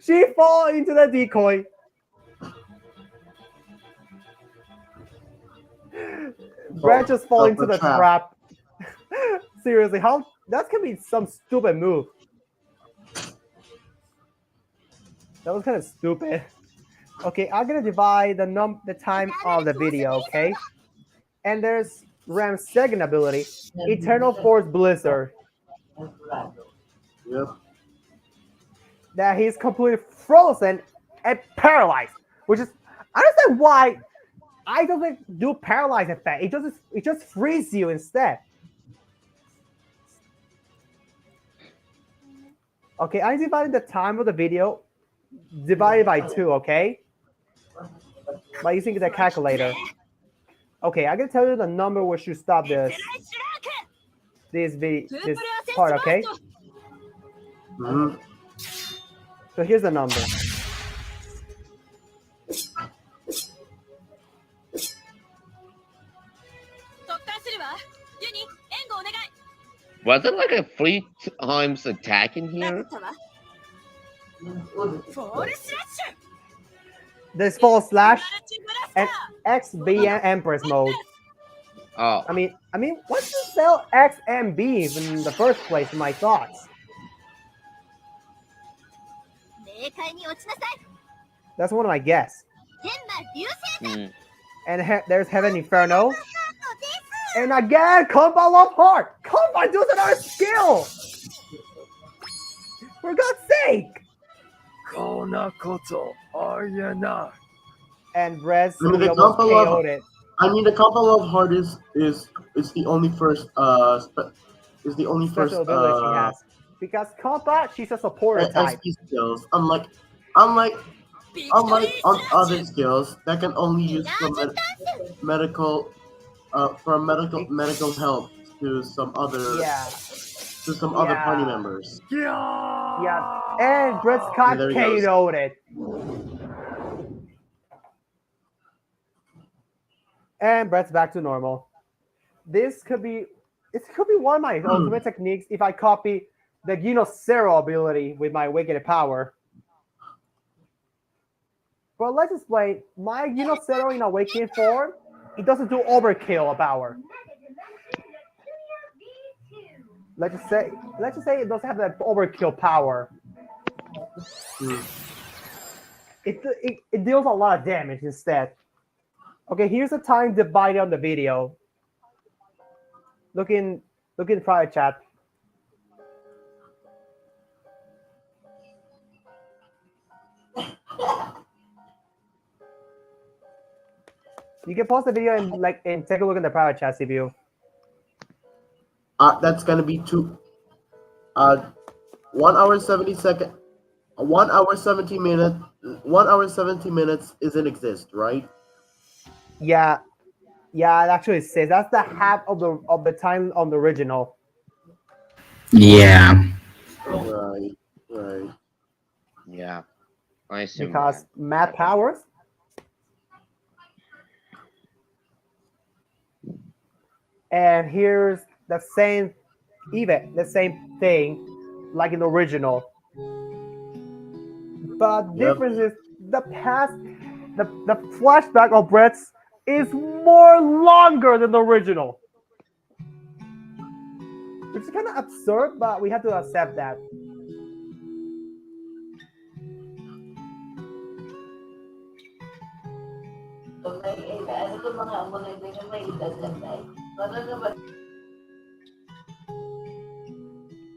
She fall into the decoy. Brad just fall into the trap. Seriously, that can be some stupid move. That was kind of stupid. Okay, I'm gonna divide the time of the video, okay? And there's Ram's second ability, Eternal Force Blizzard. Yep. that he's completely frozen and paralyzed, which is I understand why I doesn't do paralyze effect. It just frees you instead. Okay, I'm dividing the time of the video divided by 2. Okay, by using the calculator. Okay, I can tell you the number where should stop this part. Okay, Mhm. so here's the number. Was it like a 3 times attack in here? This fall slash and XB Empress mode. Oh, I mean, what's the spell XMB in the first place? In my thoughts, 冥界に落ちなさい that's one of my guess. 天魔流星 hmm. And there's Heaven Inferno. And again, Compa Love Heart. Compa does another skill. For God's sake. こんなことありえない。 And Red I mean, the almost Compa Love- KO'd it. I mean, the Compa Love Heart is the only first is the only first Special ability she has. Because Compa, she's a supporter type. SP skills. Unlike on other skills that can only use for medical medical help to some other Yeah. party members. Yeah. And Red Scott there he goes. KO'd it. And Brett's back to normal. It could be one of my ultimate techniques if I copy the Zero ability with my Wicked Power. But let's explain. My Zero in Awakening form, it doesn't do overkill power. Let's just say it doesn't have that overkill power. Hmm. It deals a lot of damage instead. Okay, here's the time divided on the video. Look in the private chat. You can pause the video and take a look in the private chat, CPU. That's gonna be 1 hour 70 second. 1 hour 70 minutes. 1 hour 70 minutes isn't exist, right? Yeah, it actually says that's the half of the time on the original. Yeah. Right. Yeah. I assume Because that. math powers. And here's the same thing like in the original. But Yep. difference is the flashback of Brett's is more longer than the original. Which is kind of absurd, but we have to accept that.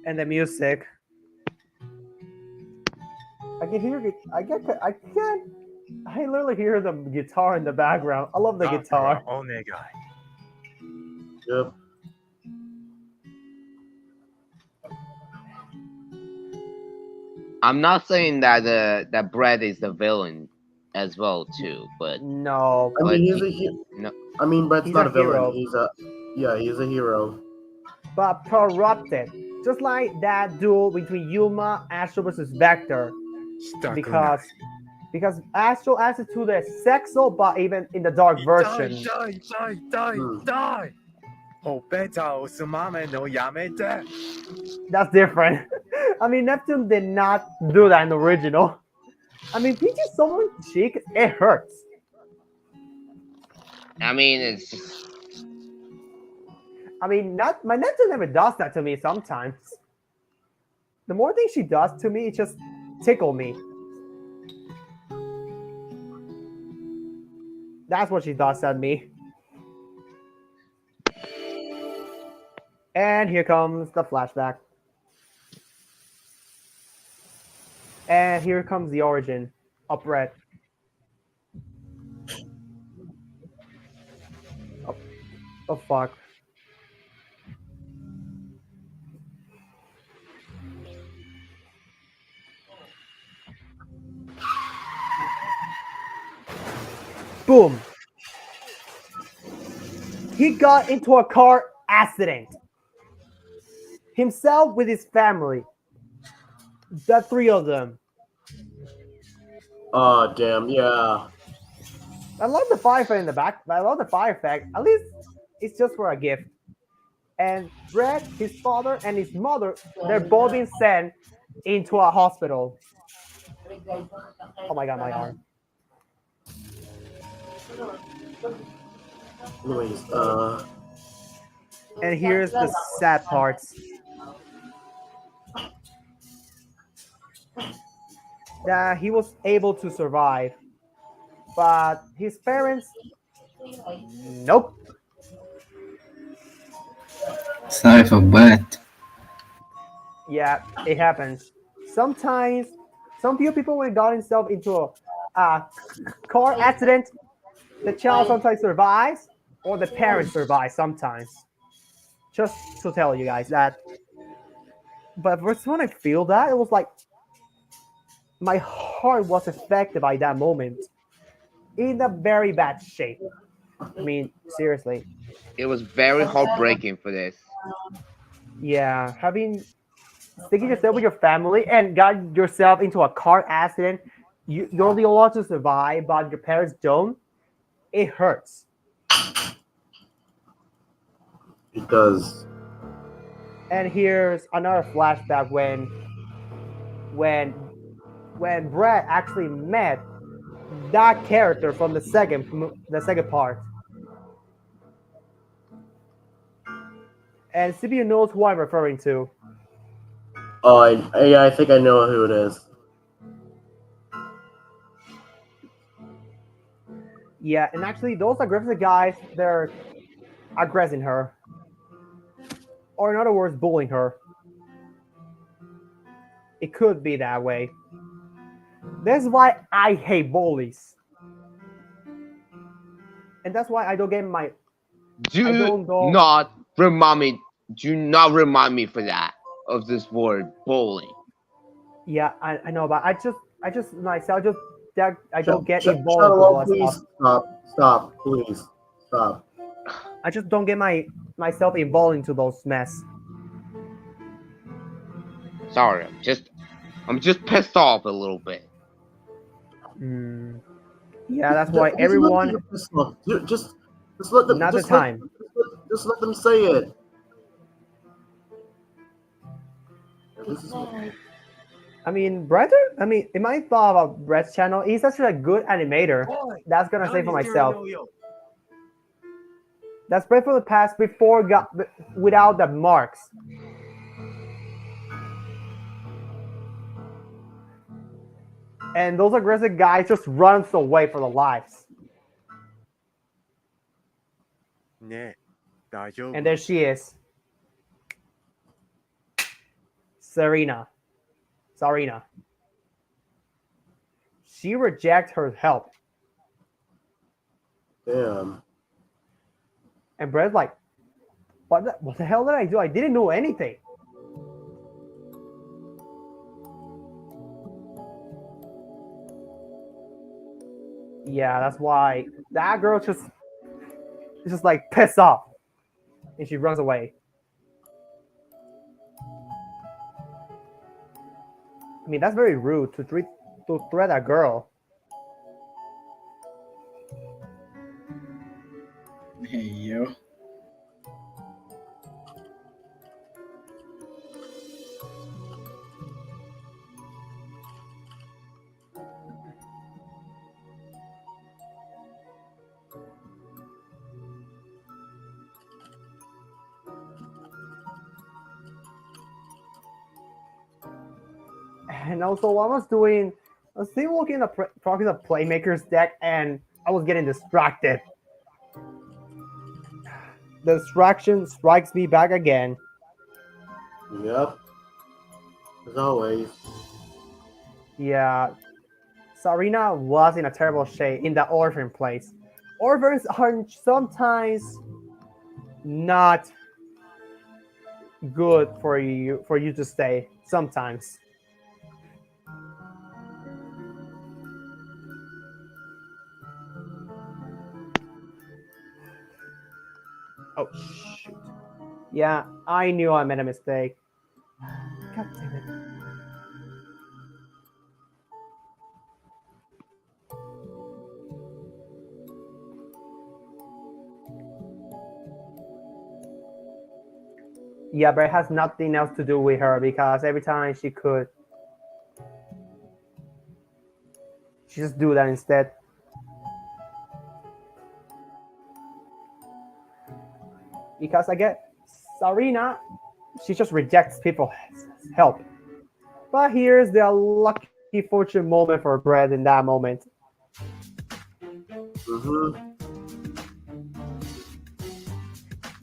And the music. I literally hear the guitar in the background. I love the guitar. お願い。 Yep. I'm not saying that that Brett is the villain as well too, but No. I mean, he's But a no. I mean, Brett's He's not a a villain. hero. He's a hero. But corrupted. Just like that duel between Yuma, Astro versus Vector. したくない Because Astro adds it to the sexual, but even in the dark version. 痛い痛い痛い痛い。ほっぺたをつまめのやめて。 That's different. I mean, Neptune did not do that in the original. I mean, pinching someone's cheek, it hurts. I mean it's I mean, my Neptune never does that to me sometimes. The more things she does to me, it just tickle me. That's what she does at me. And here comes the flashback. And here comes the origin of Brett. Oh fuck. Boom. He got into a car accident. Himself with his family. The three of them. Oh, damn, yeah. I love the fire effect in the back. I love the fire effect. At least it's just for a gift. And Brett, his father, and his mother, they're both being sent into a hospital. Oh my god, my arm. Anyways, And here's the sad parts. That he was able to survive. But his parents, nope. Sorry for Brett. Yeah, it happens. Sometimes, some few people when got himself into a car accident, the child sometimes survives, or the parents survive sometimes. Just to tell you guys that. But first when I feel that, it was like my heart was affected by that moment in a very bad shape. I mean, seriously. It was very heartbreaking for this. Yeah, having sticking yourself with your family and got yourself into a car accident, you're the only one to survive, but your parents don't. It hurts. it does. And here's another flashback when when Brett actually met that character from the second part. And CPU knows who I'm referring to. Oh, yeah, I think I know who it is. Yeah, and actually those aggressive guys, they're aggressing her. Or in other words, bullying her. It could be that way. That's why I hate bullies. And that's why I don't get my Do not remind me. Do not remind me for that of this word bullying. Yeah, I know, but I just myself just that I don't get Shut involved into up, all that please. stuff. Stop, please. Stop. I just don't get myself involved into those mess. Sorry, I'm just pissed off a little bit. Mm. Yeah, that's why Just everyone. Just let them. Not the time. Just let them say it. This is I mean, Brett. I mean, in my thought about Brett's channel, he's actually a good animator. That's gonna say for myself. That's Brett from the past before got without the marks. And those aggressive guys just run away for their lives. ねえ、大丈夫 And there she is. Sarina. She rejects her help. damn. And Brett's like, what the hell did I do? I didn't know anything. Yeah, that's why that girl is just like pissed off. And she runs away. I mean, that's very rude to threat a girl. Hey, yo. And also, what I was doing, I was still looking at the progress of Playmaker's deck, and I was getting distracted. The distraction strikes me back again. Yep. As always. Yeah, Sarina was in a terrible shape in the orphan place. Orphans are sometimes not good for you to stay. Sometimes. Oh shoot. Yeah, I knew I made a mistake. God damn it. Yeah, but it has nothing else to do with her because every time she could, she just do that instead. Because I get Sarina, she just rejects people's help. But here's the lucky fortune moment for Brett in that moment. Mm-hmm.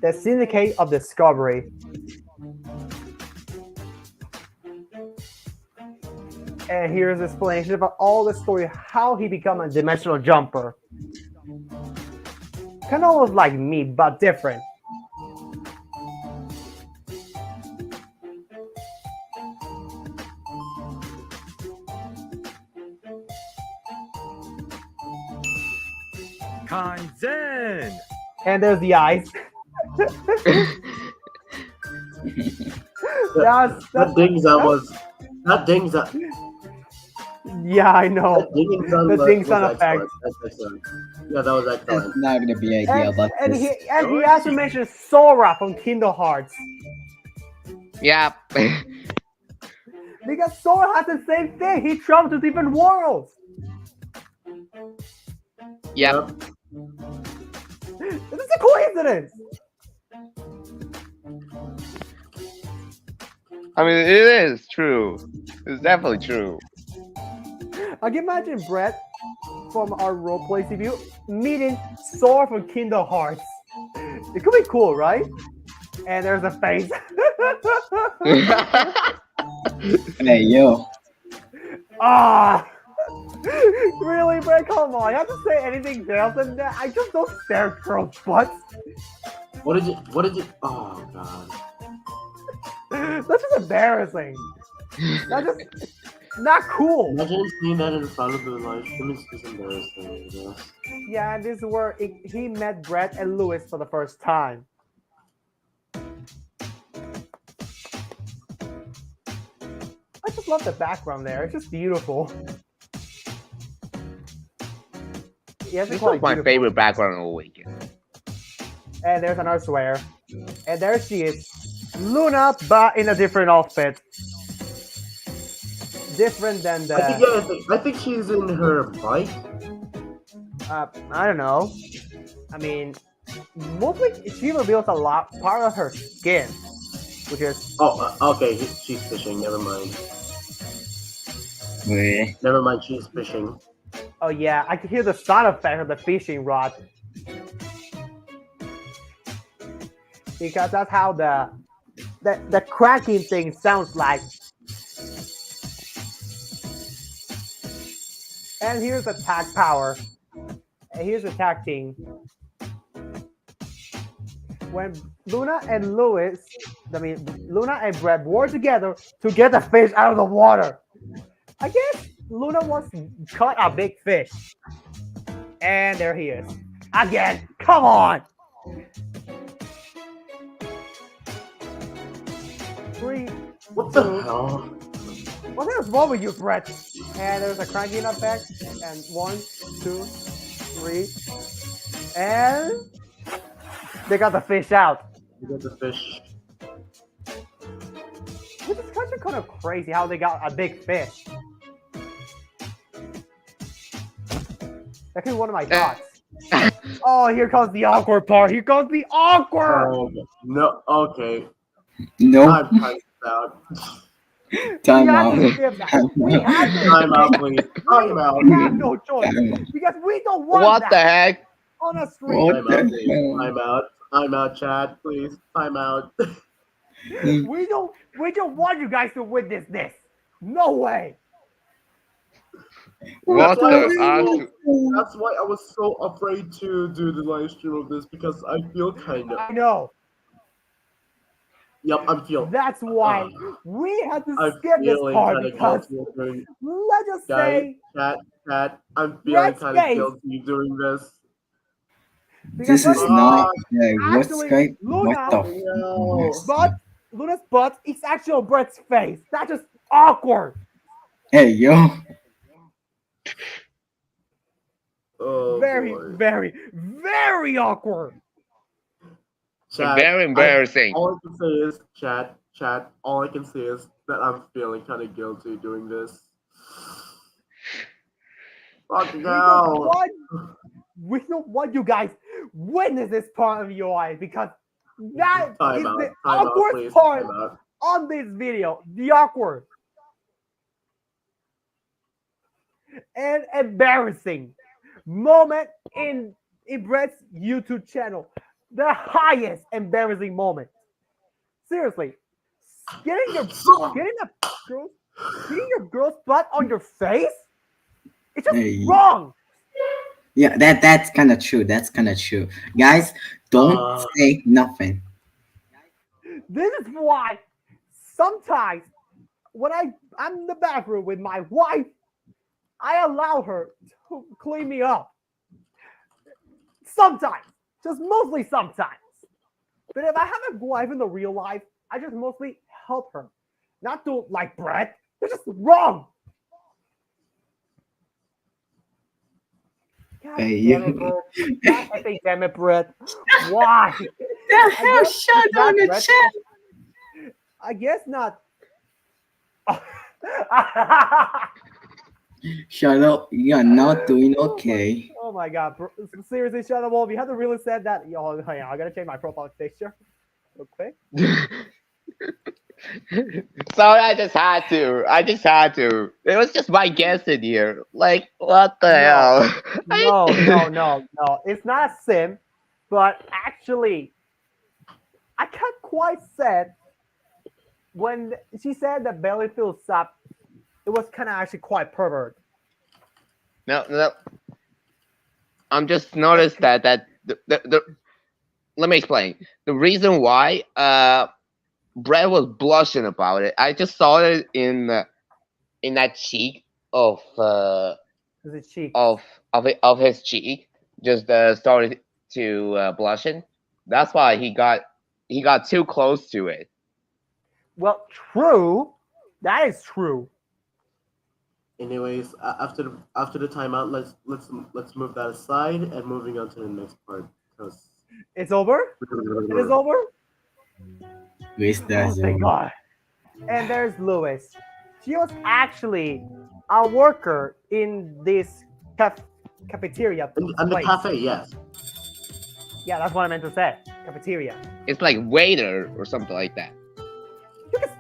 The Syndicate of Discovery. And here's the explanation about all the story, how he become a dimensional jumper. Kind of almost like me, but different. Kanzen! And there's the eyes. That ding sound was. That ding sound. Yeah, I know. That dinging sound The was, ding was sound excellent. effect. That's excellent. Yeah, that was It's excellent. not gonna be ideal, but And this. he also mentioned Sora from Kingdom Hearts. Yeah. Because Sora has the same thing. He travels to different worlds. Yep. This is a coincidence. I mean, it is true. It's definitely true. I can imagine Brett from our roleplay CPU meeting Sora from Kingdom Hearts. It could be cool, right? And there's a face. Hey, yo. Ah! Really, Brett? Come on. You have to say anything else than that. I just don't stare at girls' butts. What did you? Oh god. That's just embarrassing. That's just not cool. Imagine seeing that in front of the live stream. It's just embarrassing, I guess. Yeah, and this is where he met Brett and Lewis for the first time. I just love the background there. It's just beautiful. Yes, This was my favorite background all weekend. And there's another swear. And there she is. Luna, but in a different outfit. Different than the... I think she's in her bike. I don't know. I mean, mostly she reveals a lot part of her skin, which is... Oh, okay. She's fishing. Never mind. Wait. Never mind. She's fishing. Oh yeah, I can hear the sound effect of the fishing rod. Because that's how the cracking thing sounds like. And here's attack power. And here's attacking. When Luna and Luna and Brett were together to get the fish out of the water. I guess Luna wants to caught a big fish. And there he is. Again. Come on. Three. What the hell? What is wrong with you, Brett? And there's a cranking effect. And 1, 2, 3. And they got the fish out. You got the fish. Which is kind of crazy how they got a big fish. That could be one of my thoughts. Oh, here comes the awkward part. Here comes the awkward. Oh, no. Okay. Nope. I'm out. Time We out. have to skip that. We have to Time out, skip please. Time out. We have no choice because we don't want What that the heck? on a screen. What Time out, the please. hell? Time out. Time out, chat, please. Time out. We don't want you guys to witness this. No way. What why I the was actual? that's why I was so afraid to do the live stream of this because I feel kind of. I know. Yep, I'm feeling. That's why we had to I'm skip this feeling part kind of because guilty doing. let's just Guys, say chat. I'm feeling Brett's kind of face. guilty doing this. Because This let is me not say, what's actually, Skype? What Luna, the No. fuck? Luna's butt is actually on Brett's face. That's just awkward. Hey yo, Oh Very, boy. very, very awkward. Chat. Very embarrassing. All I can say is chat. All I can say is that I'm feeling kind of guilty doing this. Fucking hell. We don't want you guys witness this part of your life because that is Time the out, awkward please. part Time out. on this video. The awkward and embarrassing moment in Brett's YouTube channel. The highest embarrassing moment. Seriously, getting your girl's butt on your face. It's just Hey. wrong. yeah, that's kind of true. That's kind of true. Guys, don't say nothing. This is why sometimes when I'm in the bathroom with my wife, I allow her to clean me up. Sometimes, just mostly sometimes. But if I have a wife in the real life, I just mostly help her. Not do like Brett. They're just wrong. God Hey, damn you. it, Brett. God effing damn it, Brett. Why? The hell? Shut not on the Brett. chat. I guess not. Shut up. You're not doing okay. Oh my god. Seriously, Shadow Wolf, you have to really said that. Yo, hang on, I gotta change my profile picture real quick. Sorry, I just had to. It was just my guess in here. Like, what the hell? No. It's not a sim, but actually, I can't quite say when she said that belly feels up, it was kind of actually quite pervert. No. I'm just noticed that the let me explain. The reason why Brett was blushing about it. I just saw it in that cheek of His cheek. of his cheek just started to blushing. That's why he got too close to it. Well, true. That is true. Anyways, after the timeout, let's move that aside and moving on to the next part because It's over. It is over. Waste Oh, that thank God. And there's Lewis. She was actually a worker in this cafeteria. and the place. cafe, yes. Yeah, that's what I meant to say. Cafeteria. It's like waiter or something like that.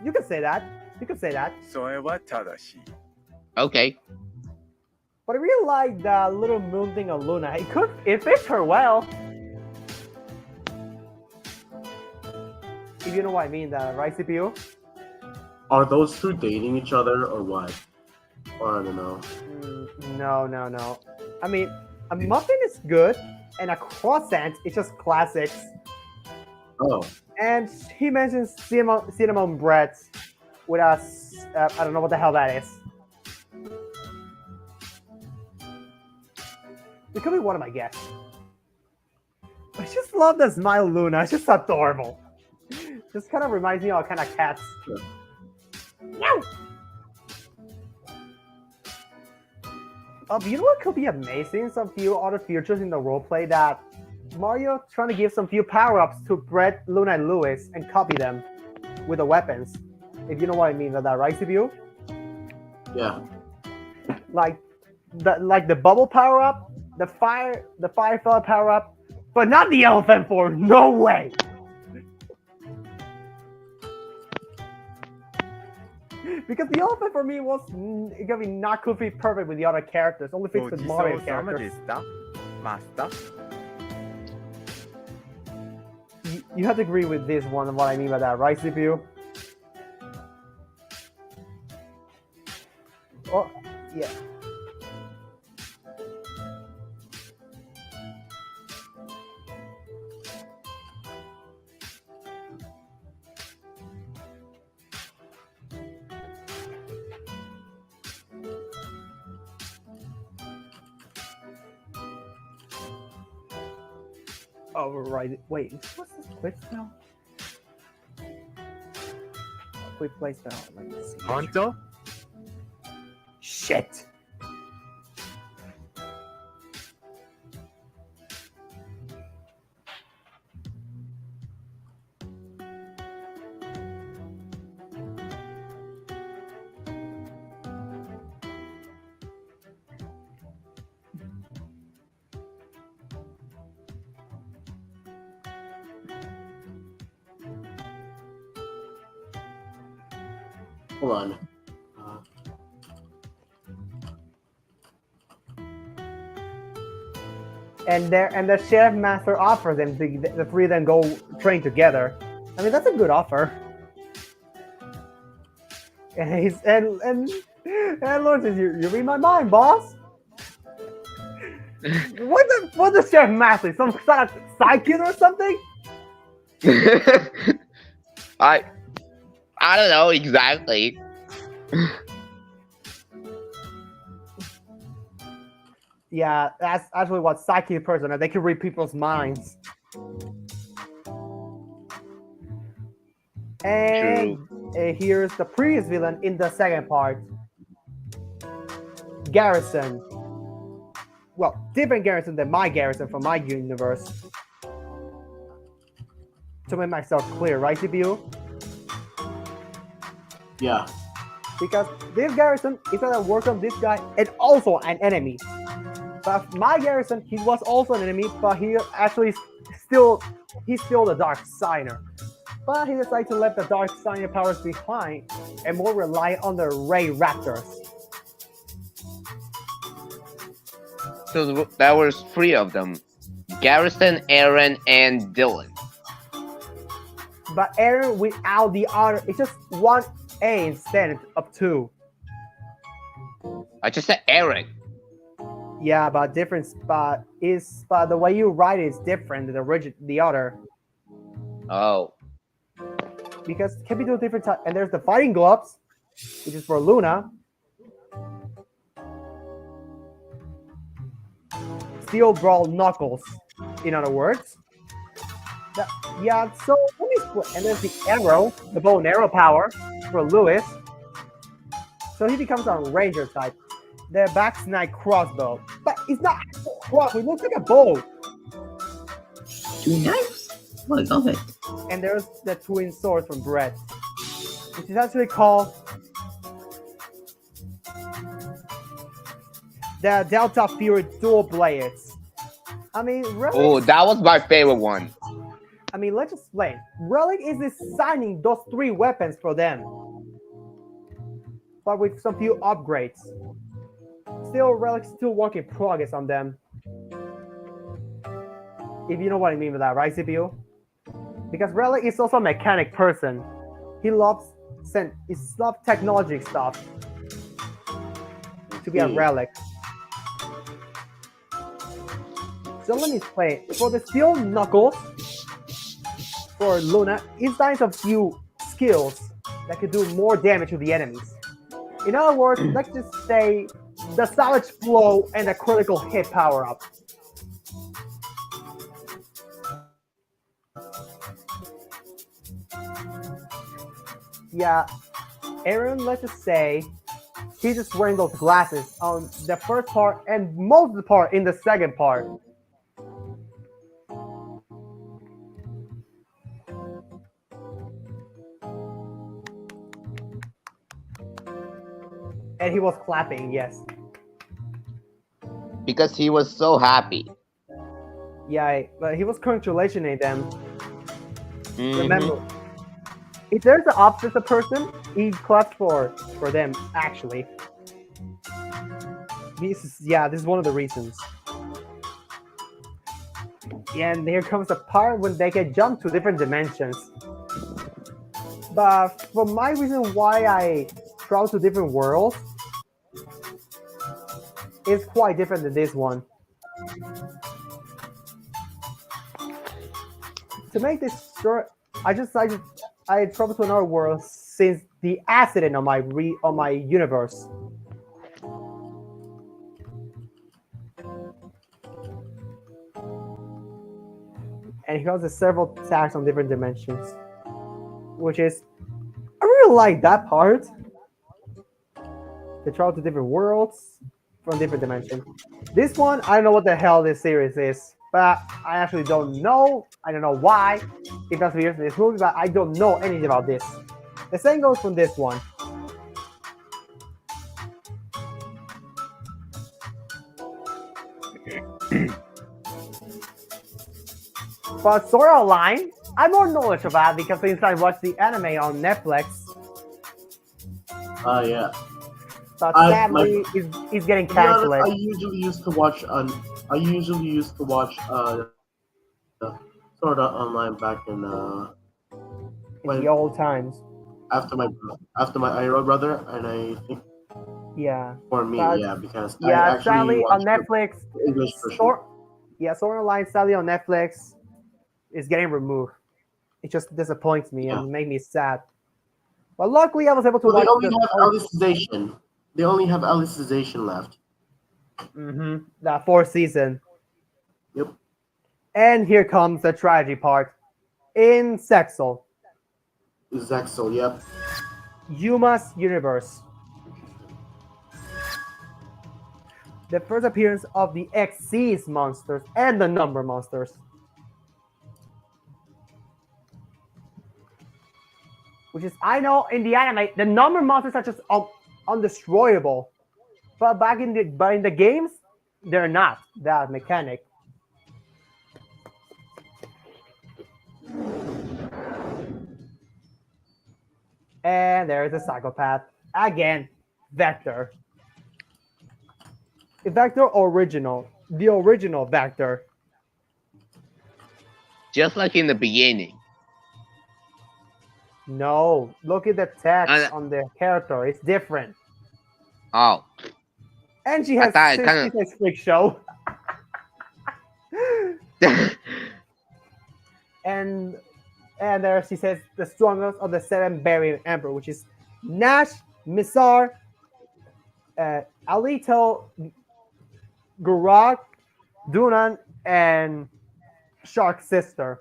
You can say that. You can say that. それは正しい。 Okay. But I really like the little moon thing of Luna. It fits her well. If you know what I mean, right, CPU? Are those two dating each other or what? Or I don't know. No. I mean, a muffin is good, and a croissant is just classics. Oh, And he mentions cinnamon bread with us. I don't know what the hell that is. It could be one of my guests. I just love the smile, Luna. It's just adorable. Just kind of reminds me of kind of cats. Sure. Meow. You know what could be amazing? Some few other features in the roleplay that Mario trying to give some few power-ups to Brett, Luna, and Lewis and copy them with the weapons. If you know what I mean by that, right, CPU? yeah. Like the bubble power-up, the firefly power-up, but not the elephant form. No way. Because the elephant for me was gonna be not could be perfect with the other characters. Only fits ご with ち Mario そうさまで characters. した。マスター。 You have to agree with this one. What I mean by that, right, CPU? Oh, yeah. Override. Wait, what's this quick spell? Quick play spell. Let me see. 本当 Shit. Hold on. And the chef master offers them the three of them go train together. I mean, that's a good offer. And he's and Lord says, you read my mind, boss. What the chef master? Some sort of sidekick or something? I don't know exactly. Yeah, that's actually what psychic person are. They can read people's minds. And here's the previous villain in the second part. Garrison. Well, different Garrison than my Garrison from my universe. To make myself clear, right, CPU? Yeah. Because this Garrison is gonna work on this guy and also an enemy. But my Garrison, he was also an enemy, but he actually he's still the Dark Signer. But he decided to let the Dark Signer powers behind and more rely on the Ray Raptors. So there was three of them: Garrison, Aaron, and Dylan. But Aaron without the other, it's just one A instead of two. I just said Aaron. Yeah, but different spot is but the way you write it is different than the other. Oh. Because it can be two different types. And there's the fighting gloves, which is for Luna. Steel Brawl Knuckles, in other words. Yeah, so let me split. And there's the arrow, the bow and arrow power for Lewis. So he becomes a ranger type. The backsnipe crossbow. But it's not a crossbow, it looks like a bow. Two knives? Oh, I love it. And there's the twin swords from Brett, which is actually called the Delta Fury Dual Blades. I mean, Relic. Oh, that was my favorite one. I mean, let's explain. Relic is designing those three weapons for them, but with some few upgrades. Still, Relic's still work in progress on them. If you know what I mean by that, right, CPU? Because Relic is also a mechanic person. He loves technology stuff to be a Relic. So let me explain. For the Steel Knuckles, for Luna, it's nice of few skills that could do more damage to the enemies. In other words, let's just say the Savage Blow and the Critical Hit power-up. Yeah, Aaron, let's just say, he's just wearing those glasses on the first part and most of the part in the second part. And he was clapping, yes. Because he was so happy. Yeah, but he was congratulating them. Mm-hmm. Remember, if there's an opposite person, he clapped for them, actually. This is one of the reasons. And here comes the part when they can jump to different dimensions. But for my reason why I travel to different worlds, it's quite different than this one. To make this short, I travel to another world since the accident on my universe. and he causes several attacks on different dimensions, which is I really like that part. They travel to different worlds from different dimensions. This one, I don't know what the hell this series is, but I actually don't know. I don't know why it has to be used in this movie, but I don't know anything about this. The same goes from this one. But Sword Art Online, I'm more knowledge of that because since I watched the anime on Netflix, Yeah. but I- sadly, it's getting To be honest, cancelled. I usually used to watch Sword Art Online back in In the old times. after my Iroh brother, and I think Yeah. for me, But yeah, because I yeah, actually sadly on watched Netflix, the English version. Sword Art Online sadly on Netflix is getting removed. It just disappoints me Yeah. and made me sad. But luckily, I was able to So they watch only the have Alicization. They only have Alicization left. that fourth season. Yep. And here comes the tragedy part. In Sexel, Zaxel, yep. Yuma's universe. The first appearance of the Xyz monsters and the number monsters. Which is, I know in the anime, the number monsters are just undestroyable. But in the games, they're not that mechanic. And there's a psychopath. Again, Vector. Vector original. The original Vector. Just like in the beginning. No, look at the text Uh, on the character. It's different. Oh. And she I has thought it kinda- she says freak show. and there she says the strongest of the seven Barian Emperor, which is Nash, Mizar, Alito, Gurak, Dunan, and Shark's sister.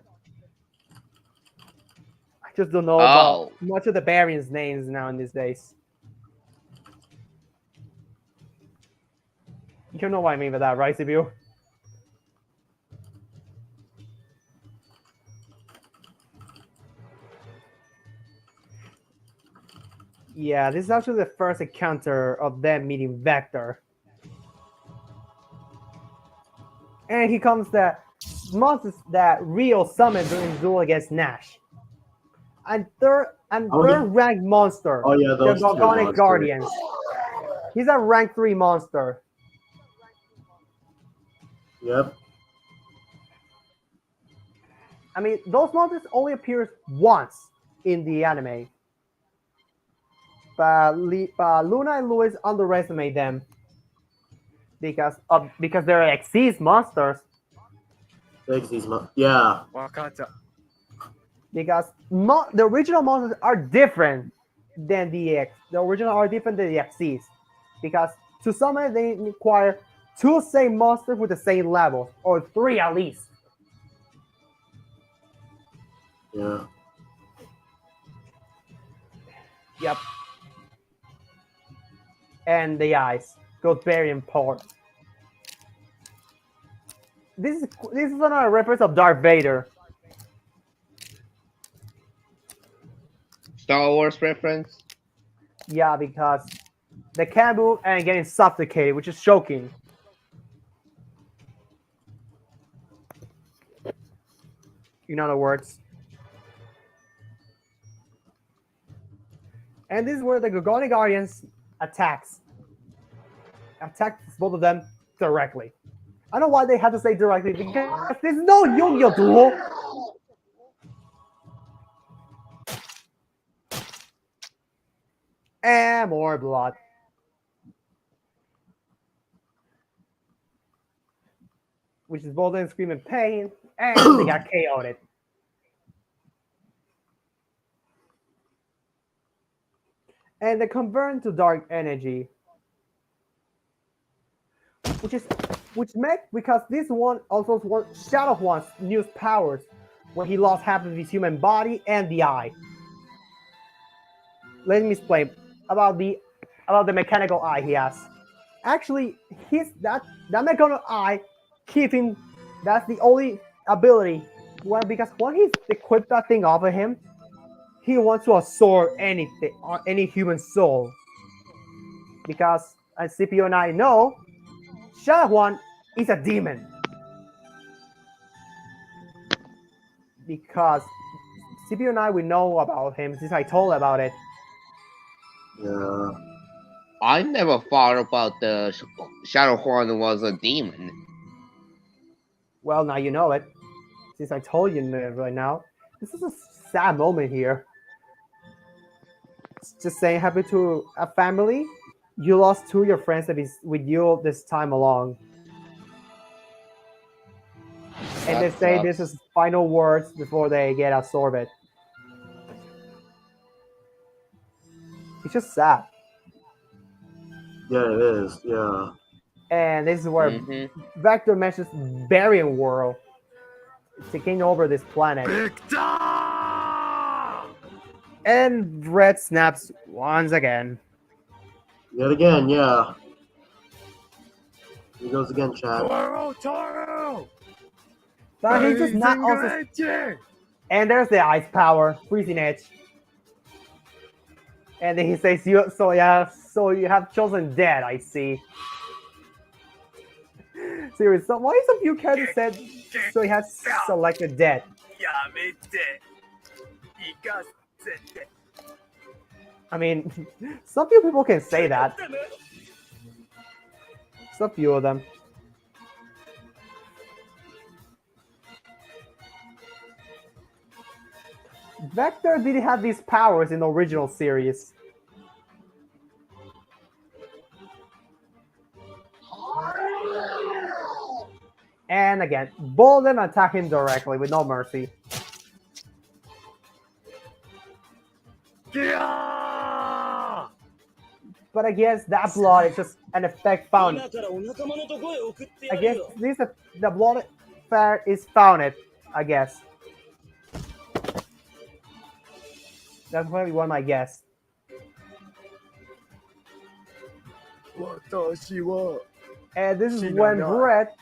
I just don't know about much of the Barians' names now in these days. You know what I mean by that, right, Sibiu? Yeah, this is actually the first encounter of them meeting Vector. And here comes the monsters that Rio summoned during the duel against Nash. And third ranked monster, Oh yeah, the those two Gorgonic monsters. Guardians. He's a rank 3 monster. Yep. I mean, those monsters only appears once in the anime. But Luna and Louis underestimate them because they're Xyz monsters. Yeah. Wakata. Because the original monsters are different than the original are different than the Xyz. Because to summon they require 2 same monsters with the same level, or 3 at least. Yeah. Yep. And the eyes goes very important. This is another reference of Darth Vader. Star Wars reference? Yeah, because they can't move and getting suffocated, which is choking. In other words. And this is where the Gorgonic Guardians attacks both of them directly. I don't know why they had to say directly because there's no Yu-Gi-Oh duel. And more blood. Which is both in screaming pain and they got KO'd. And they convert to dark energy. Which makes because this one also Shadow One's new powers when he lost half of his human body and the eye. Let me explain about the mechanical eye he has. Actually, that mechanical eye keeping that's the only ability. Well, because when he equipped that thing off of him, he wants to absorb anything, any human soul. Because as CPO and I know, Shahuan is a demon. Because CPO and I we know about him since I told about it. Yeah. I never thought about the Shadowhorn was a demon. Well, now you know it. Since I told you right now. This is a sad moment here. Just saying happy to a family. You lost two of your friends that is with you this time along. And they That say this sucks. is final words before they get absorbed. It's just sad. Yeah, it is. Yeah. And this is where Mm-hmm. Vector mentions Barian World taking over this planet. Victor! And Red snaps once again. Yet again, yeah. Here goes again, Chad. Toro! But he's just not also. Amazing! And there's the ice power, freezing edge. And then he says, so you have chosen dead, I see. Seriously, so why some few characters said so he has selected dead? I mean, some few people can say that. Some few of them. Vector didn't have these powers in the original series. And again, both of them attack him directly with no mercy. Yeah! But I guess that blood is just an effect found. I guess the blood effect is founded, I guess. That's probably one of my guess. And this is when Brett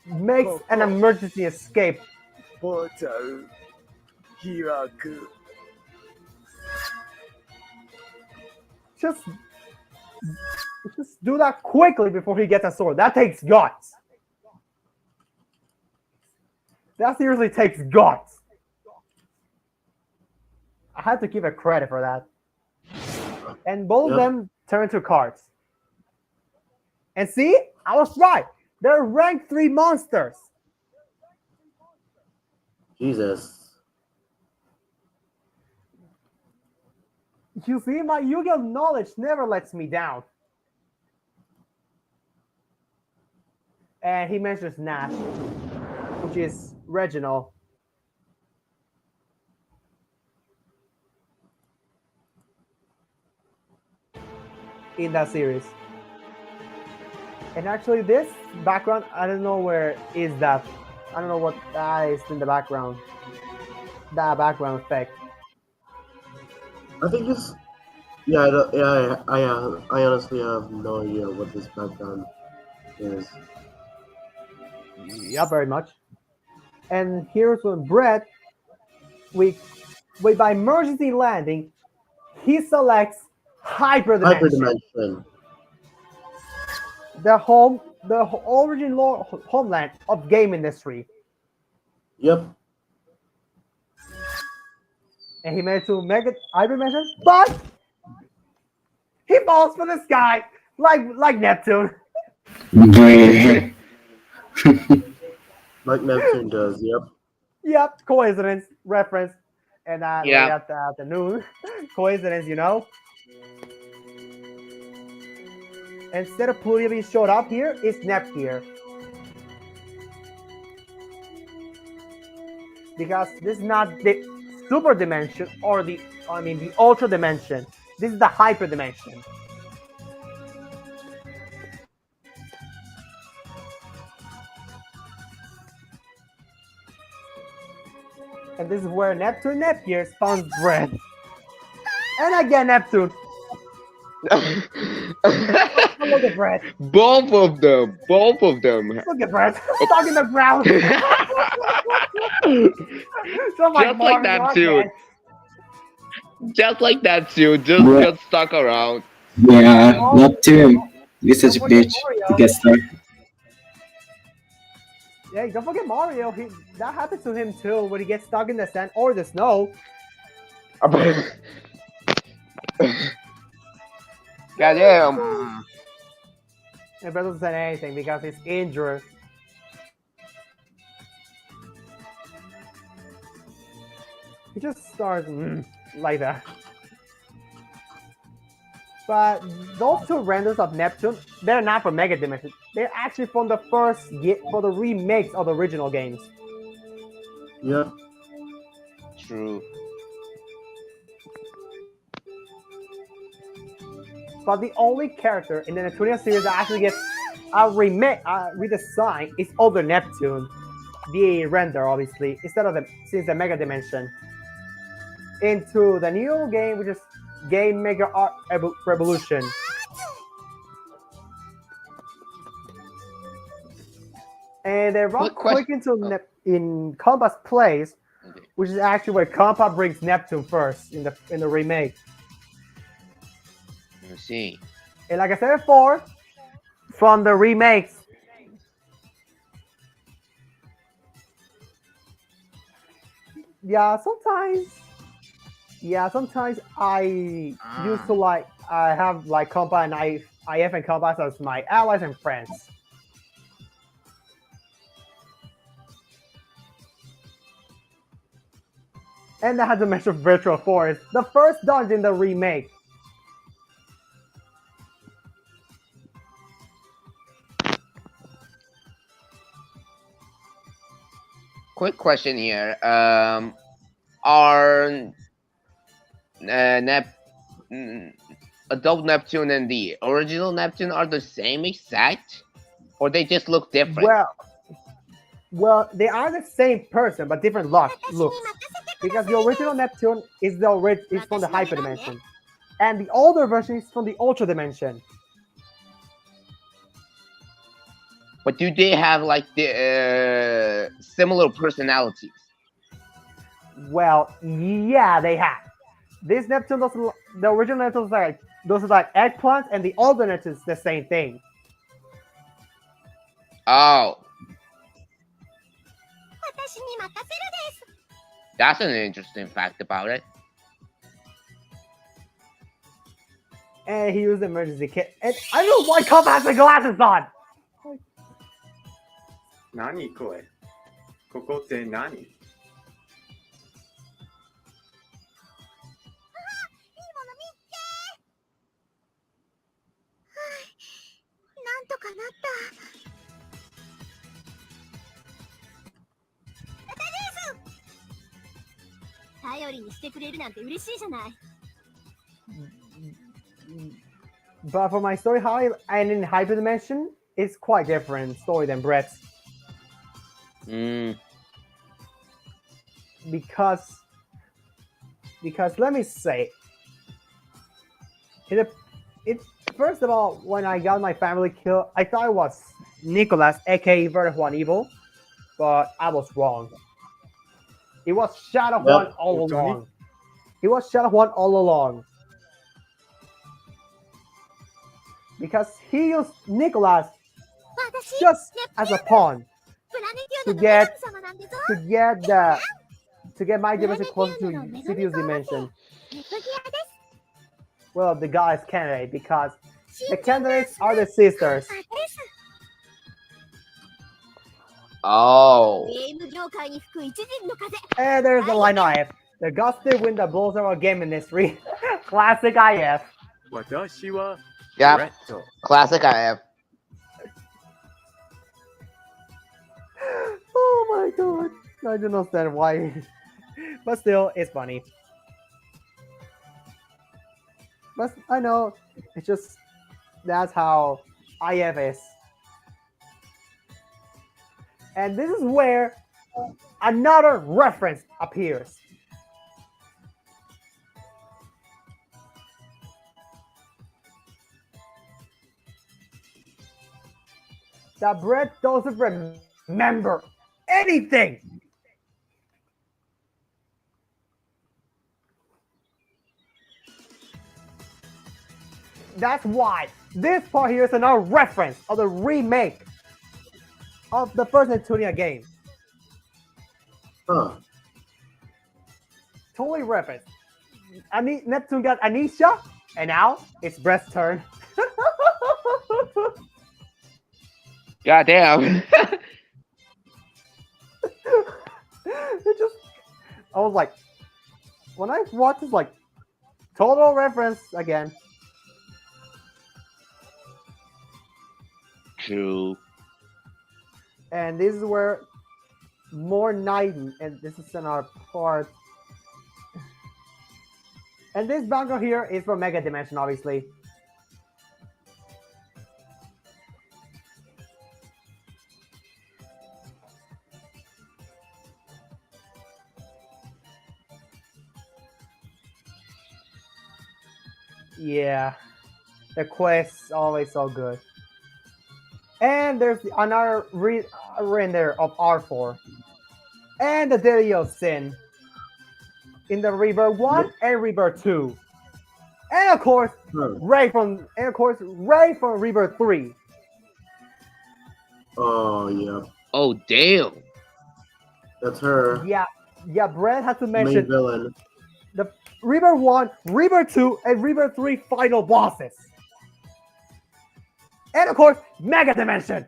makes an emergency escape. Just do that quickly before he gets a sword. That takes guts. That seriously takes guts. I had to give a credit for that. And both of them turn to cards. And see, I was right. They're rank 3 monsters. Jesus. You see, my Yu-Gi-Oh knowledge never lets me down. And he mentions Nash, which is Reginald. In that series. And actually this background, I don't know where is that. I don't know what that is in the background. That background effect. I think it's. Yeah, I honestly have no idea what this background is. Yeah, very much. And here's when Brett, by emergency landing, he selects Hyperdimension. Hyperdimension. The original homeland of game industry. Yep. And he made to make it Hyperdimension, but he falls for the sky like Neptune. Like Neptune does, yep. Yep, coincidence, reference, and that Yeah. late afternoon. Coincidence, you know? Instead of Pluto being showed up here, it's Nep here. Because this is not the super dimension or the ultra dimension. This is the hyper dimension. And this is where Neptune appears, found Brett. And again, Neptune. Look at Brett. Both of them. Both of them. Look at Brett. Stuck in the ground. So my Just like that too. again. Just like that too. Just Yeah. got stuck around. Yeah, Oh, Neptune. You're such a don't forget bitch. Mario. You get stuck. Yeah, don't forget Mario. That happens to him too when he gets stuck in the sand or the snow. Goddamn. And Brett doesn't say anything because he's injured. He just starts like that. But those two renders of Neptune, they're not from Mega Dimension. They're actually from the for the remakes of the original games. Yeah. True. But the only character in the Neptunia series that actually gets a remake, redesign is Older Neptune, the render, obviously, instead of since the Mega Dimension. Into the new game, which is Game Maker Art Revolution. And they run quick into in Compa's place, which is actually where Compa brings Neptune first in the remake. Let's see. And like I said before, from the remakes, sometimes I used to I have like Compa and IF and Compa as my allies and friends. And I had to mention Virtual Forest, the first dungeon in the remake. Quick question here. Are Adult Neptune and the original Neptune are the same exact, or they just look different? Well, they are the same person but different looks. Because the original Neptune is from the Hyper Dimension, and the older version is from the Ultra Dimension. But do they have like the similar personalities? Well, yeah, they have. This Neptune, the original Neptune, those are like eggplants, and the older Neptune is the same thing. Oh, that's an interesting fact about it. And he used the emergency kit. And I don't know why Compa has the glasses on. 何これここって何なんとかなった頼りにしてくれるなんて嬉しいじゃない But for my story, how and in Hyper Dimension, it's quite different story than Brett's. Because let me say, first of all, when I got my family killed, I thought it was Nicholas, aka Vertigo Evil, but I was wrong. It was Shadow One all along. It was Shadow One all along. Because he used Nicholas just as a pawn to get my dimension closer to CPU's dimension. Well, the guy's candidate, because the candidates are the sisters. Oh. ゲーム業界に吹く一陣の風 And there's the line IF. The gusty wind that blows our game industry. Classic IF. 私は Yeah, ブレット classic IF. Oh my god. I don't understand why. But still, it's funny. But I know, it's just, that's how IF is. And this is where another reference appears. That Brett doesn't remember anything. That's why this part here is another reference of the remake of the first Neptunia game. Huh. Totally reference. Neptune got Anisha, and now it's Brett's turn. God damn. It just, I was like, when I watched this, like, total reference again. True. And this is where more night, and this is another part. And this background here is from Mega Dimension, obviously. Yeah, the quest's always so good. And there's another render of R4. And the Daily of Sin in the Rebirth 1 and Rebirth 2. And of course, Ray from Rebirth 3. Oh yeah. Oh damn. That's her. Yeah, Brett had to Main mention villain. the Rebirth 1, Rebirth 2, and Rebirth 3 final bosses. And of course, Mega Dimension,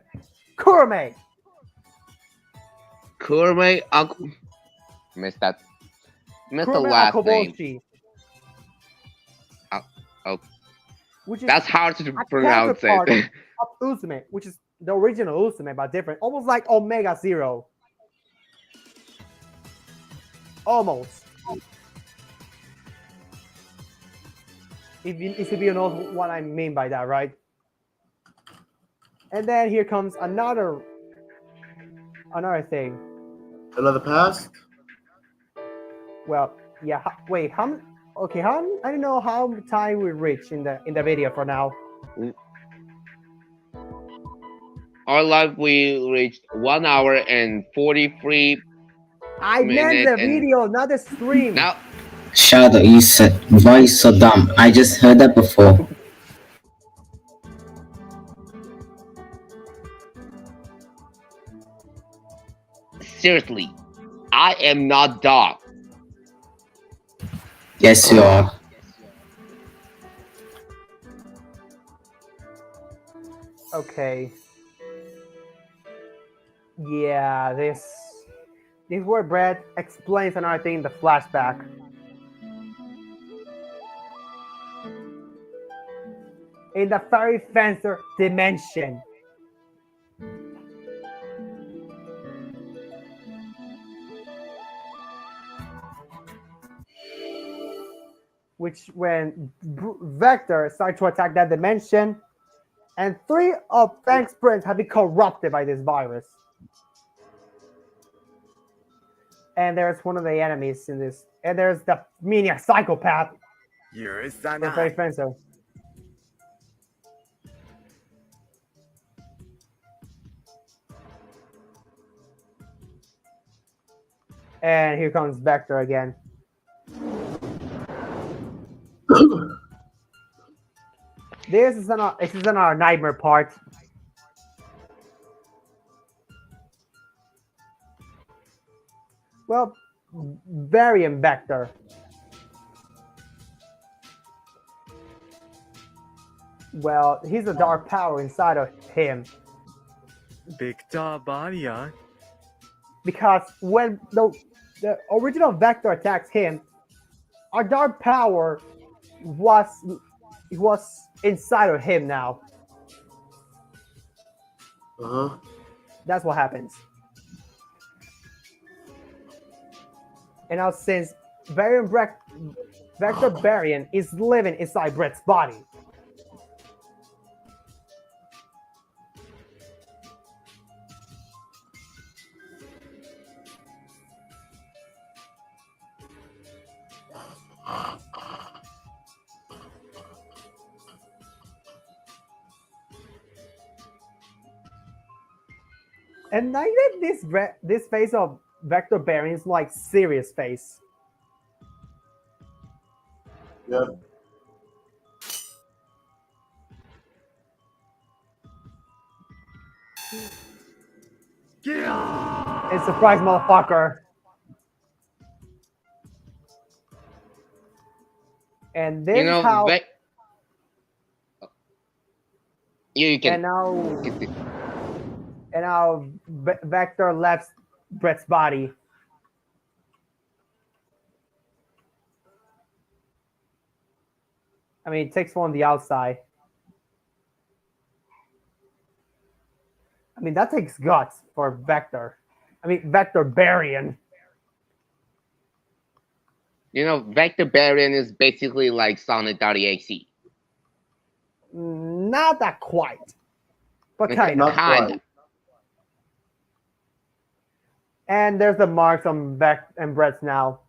Kurame. Kurame Missed that. Missed the Kurame last name. Akoboshi. Oh. Which is That's hard to a pronounce counterpart it. of Usume, which is the original Usume, but different. Almost like Omega Zero. Almost. If you know what I mean by that, right? And then here comes another thing. Another past? Well, yeah. Wait, how? Okay, how? I don't know how time we reach in the video for now. Our live we reached 1 hour and 43 I meant minutes the video, not the stream. now. Shadow, you said voice so dumb. I just heard that before. Seriously, I am not dog. Yes, you are. Okay. Yeah, this is where Brett explains another thing in the flashback. In the Fairy Fencer dimension. Which when Vector started to attack that dimension, and 3 of Fang's prints have been corrupted by this virus. And there's one of the enemies in this, and there's the maniac psychopath. You're From Fairy Fencer. And here comes Vector again. This is another nightmare part. Well, Variant Vector. Well, he's a dark power inside of him. Victor Varian. Because when the original Vector attacks him, our dark power was inside of him now. Uh-huh. That's what happens. And now since Vector Variant is living inside Brett's body, And I think this face of Vector Baron is like serious face. Yep. It's surprise motherfucker. And this You is know, how you and can. now Vector left Brett's body. I mean, it takes one on the outside. I mean, that takes guts for Vector. I mean, Vector Barian. You know, Vector Baron is basically like Sonic.exe. Not that quite, but kind of. Not quite. And there's the marks on Vec and Brett's now.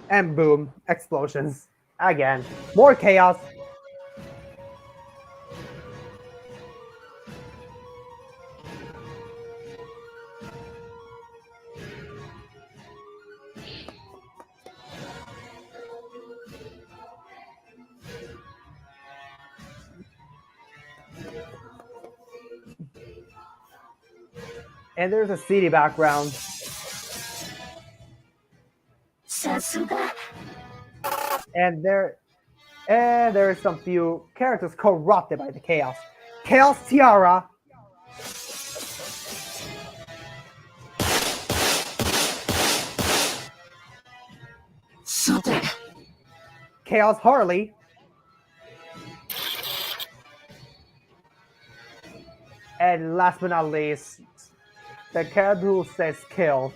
And boom, explosions. Again. More chaos. And there's a city background. And there are some few characters corrupted by the chaos. Chaos Tiara. Chaos Harley. And last but not least, the character who says kill.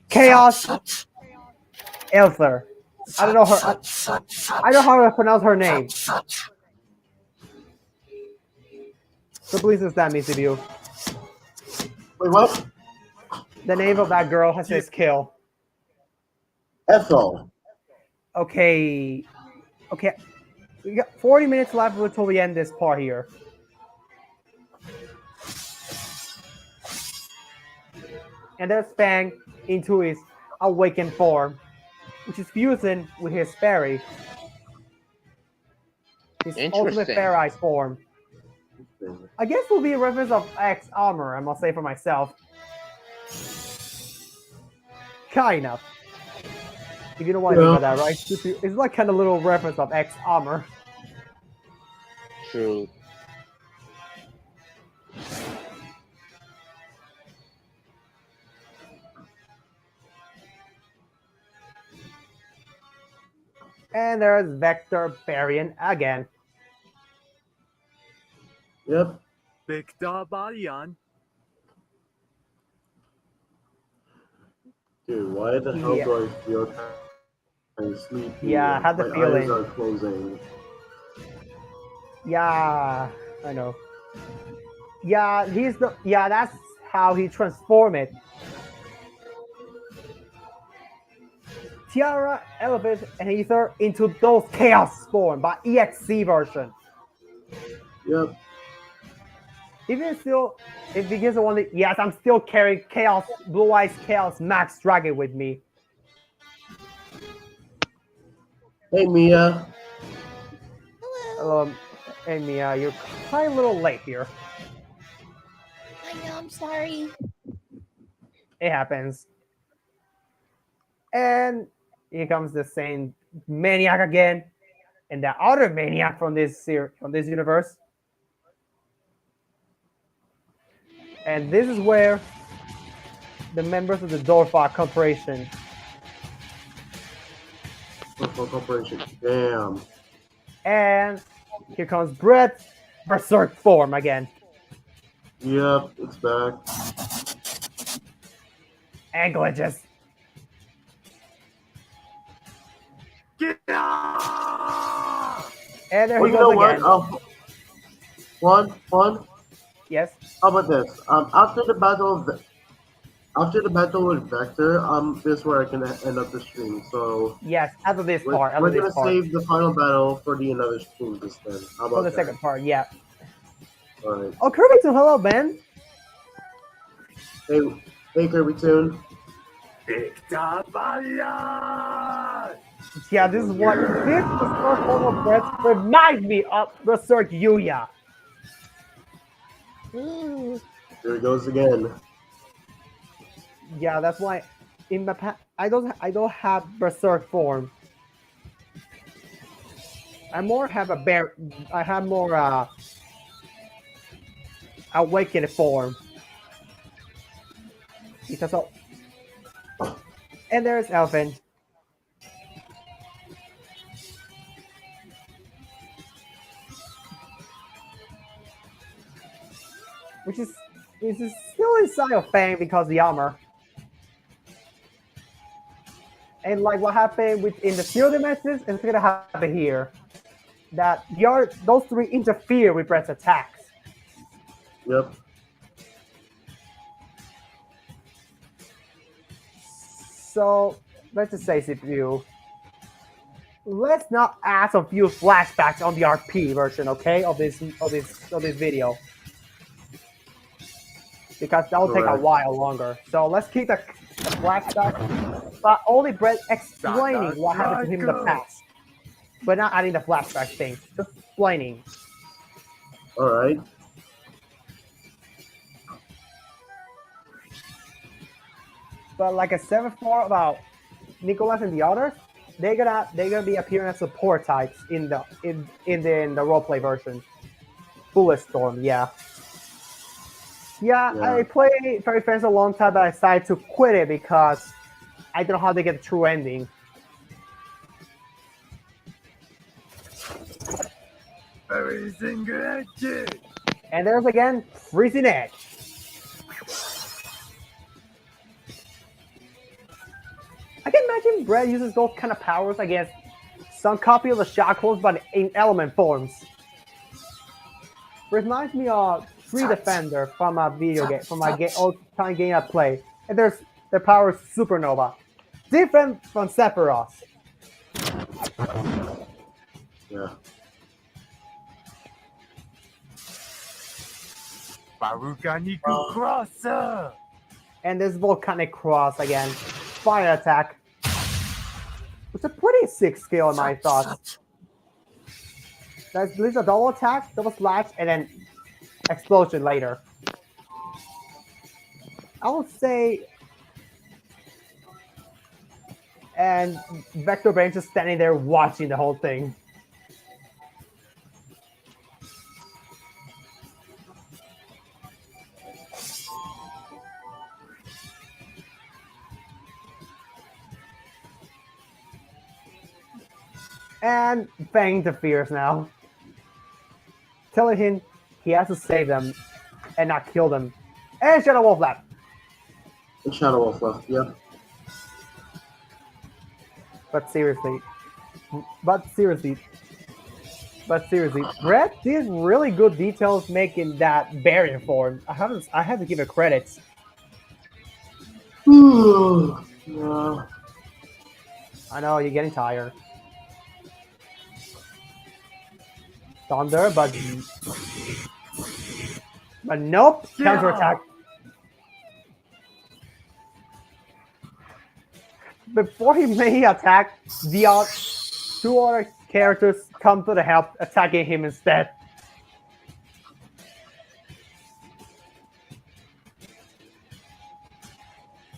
Chaos Elther. I don't know her. I don't know how to pronounce her name. So please understand me, CBU. Wait, what? The name of that girl has says kill. Ethel. Okay. We got 40 minutes left until we end this part here. And there's Fang into his awakened form, which is fusing with his fairy. His ultimate fair eyes form. I guess will be a reference of X armor, I must say for myself. Kind of. If you know what I mean by that, right? It's like kind of little reference of X armor. True. And there's Vector Barian again. Yep. Victor Barian. Dude, why the hell do I feel kind of sleepy? Yeah, I had the My feeling. eyes are closing. Yeah, I know. Yeah, that's how he transformed it. Tiara elevates and Ether into those chaos form by EXE version. Yep. If he gives the one that, yes, I'm still carrying Chaos, Blue Eyes Chaos Max Dragon with me. Hey, Mia. Hello. Hey, Mia, you're kind of a little late here. I know, I'm sorry. It happens. And here comes the same maniac again, and the other maniac from this universe. And this is where the members of the Dorfa Corporation. Damn. And here comes Brett Berserk form again. Yep, it's back. And glitches. And there he goes again. One. Yes. How about this? After the battle of After the battle with Vector, this is where I can end up the stream. So Yes, after this we're, part, after we're this gonna part, save the final battle for the another stream just then. How for the about that? second part, yeah. All right. Oh, Kirby Toon, hello, Ben. Hey, hey, Kirby Toon. Victor Valiant! Yeah, this is what this Berserk form of Brett reminds me of Berserk Yuya. Here it goes again. Yeah, that's why in my I don't have Berserk form. I more have a bear. I have more awakened form because of. And there's Elfin. Which is still inside of Fang because of the armor. And like what happened in the Zero Dimensions, it's gonna happen here. That those three interfere with Brett's attacks. Yep. So let's just say CPU. Let's not add some few flashbacks on the RP version, okay, of this video. Because that will take a Correct. while longer. So let's keep the flashback, but only Brett explaining what happened to him in the past. But not adding the flashback thing. Just explaining. All right. But like I said before about Nicholas and the others, they're gonna be appearing as support types in the roleplay version. Bulletstorm, yeah. Yeah, I played Fairy Friends a long time, but I decided to quit it because I don't know how to get the true ending. Freezing Edge! And there's again Freezing Edge. I can imagine Brett uses those kind of powers against some copy of the Shackles, but in element forms. Reminds me of Free Defender from a video game, from my old time game I play. And their power is Supernova. Different from Sephiroth. Yeah. Baruganiku Crosser! And this Volcanic Cross again. Fire attack. It's a pretty sick skill in my thoughts. There's a double attack, double slash, and then explosion later. I would say, and Vector Brain just standing there watching the whole thing. And Fang interferes now, telling him he has to save them and not kill them. And Shadow Wolf left. And Shadow Wolf left. Yeah. But seriously, Brett did really good details making that variant form. I have to give it credits. Yeah. I know you're getting tired. Thunder, but nope, counterattack. Before he may attack, the two other characters come to the help, attacking him instead.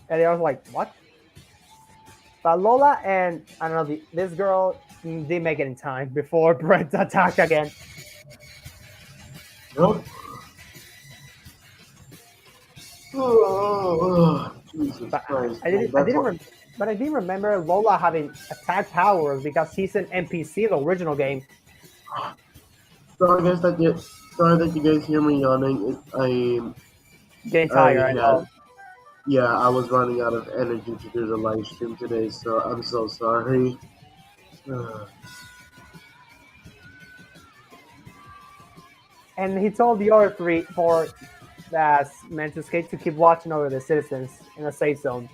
And they was like, what? But Lola and I don't know, this girl didn't make it in time before Brett attacked again. Nope. Oh, Jesus Christ. I didn't remember Lola having attack powers because he's an NPC in the original game. Sorry that you guys hear me yawning. Getting tired, I know. Yeah, I was running out of energy to do the live stream today, so I'm so sorry. And he told the other three that's meant to skate to keep watching over the citizens in a safe zone.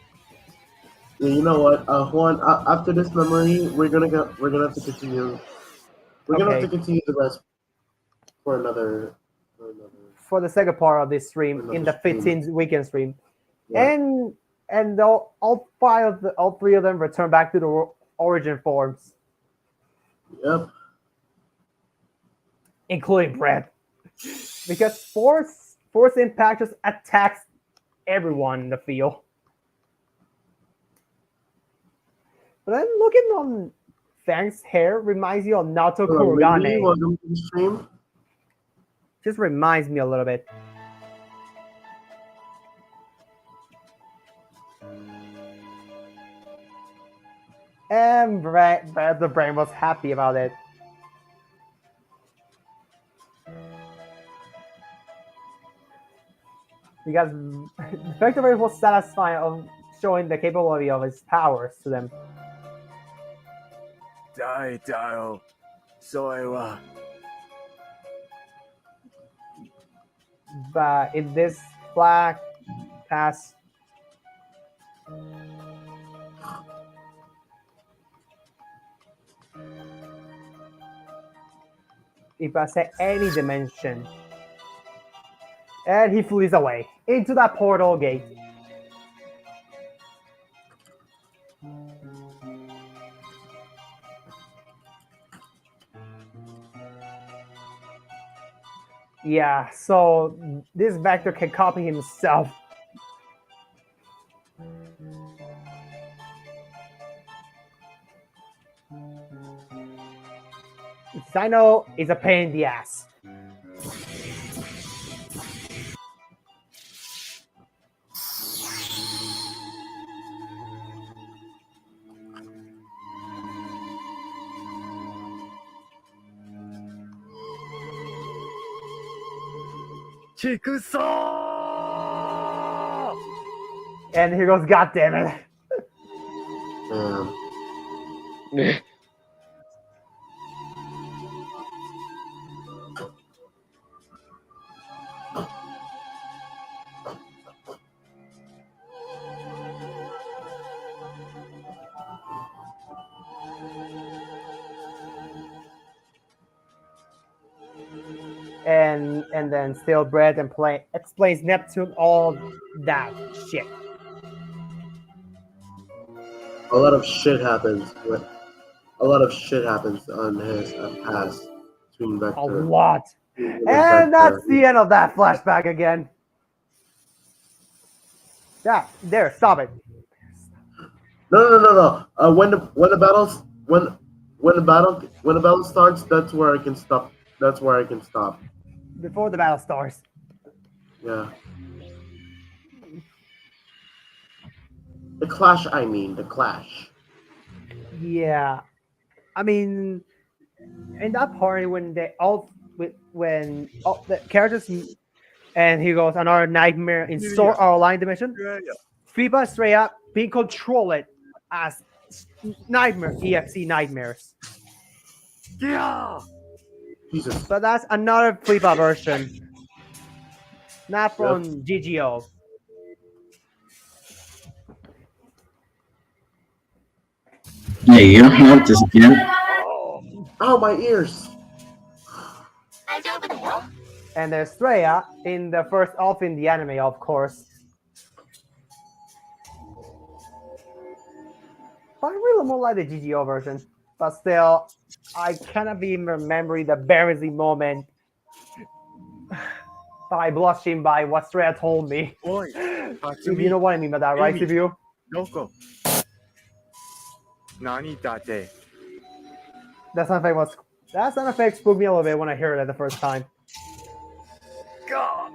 Yeah, you know what, Juan? After this memory, we're gonna have to continue. We're gonna have to Okay. continue the rest for another For the second part of this stream in the stream. 15th weekend stream, Yeah. and all three of them return back to the origin forms, Yep. including Brett, because force impact just attacks everyone in the field. But then looking on Fang's hair reminds you of Naoto Hello, Whitney. Kurogane. Welcome to the stream. Just reminds me a little bit. And Brett the brain was happy about it. Because Vector was satisfied of showing the capability of his powers to them. 大だよ。それは。 But in this black pass, if I say any dimension, and he flees away into that portal gate. Yeah, so this Vector can copy himself. Which I know is a pain in the ass. And he goes, God damn it. And then still Brett and explains Neptune all that shit. A lot of shit happens. A lot of shit happens on his past between Vector. A lot. And that's the end of that flashback again. Yeah, there, stop it. No. When the battle starts, that's where I can stop. That's where I can stop. Before the battle starts. Yeah. The clash, I mean, the clash. Yeah. I mean, in that part when the characters and he goes another nightmare in Sword Art Online dimension. FIBA straight up being controlled as EXE nightmares. Yeah. Jesus. But that's another FIBA version. Not from GGO. Yeah, you don't want this again. Ow, my ears. And there's Freya in the first off in the anime, of course. But I really more like the GGO version. But still, I cannot be remembering the embarrassing moment by blushing by what Freya told me. Oi, If you know what I mean by that, right, Sifu? どこ何だって That sound effect spooked me a little bit when I heard it the first time. God.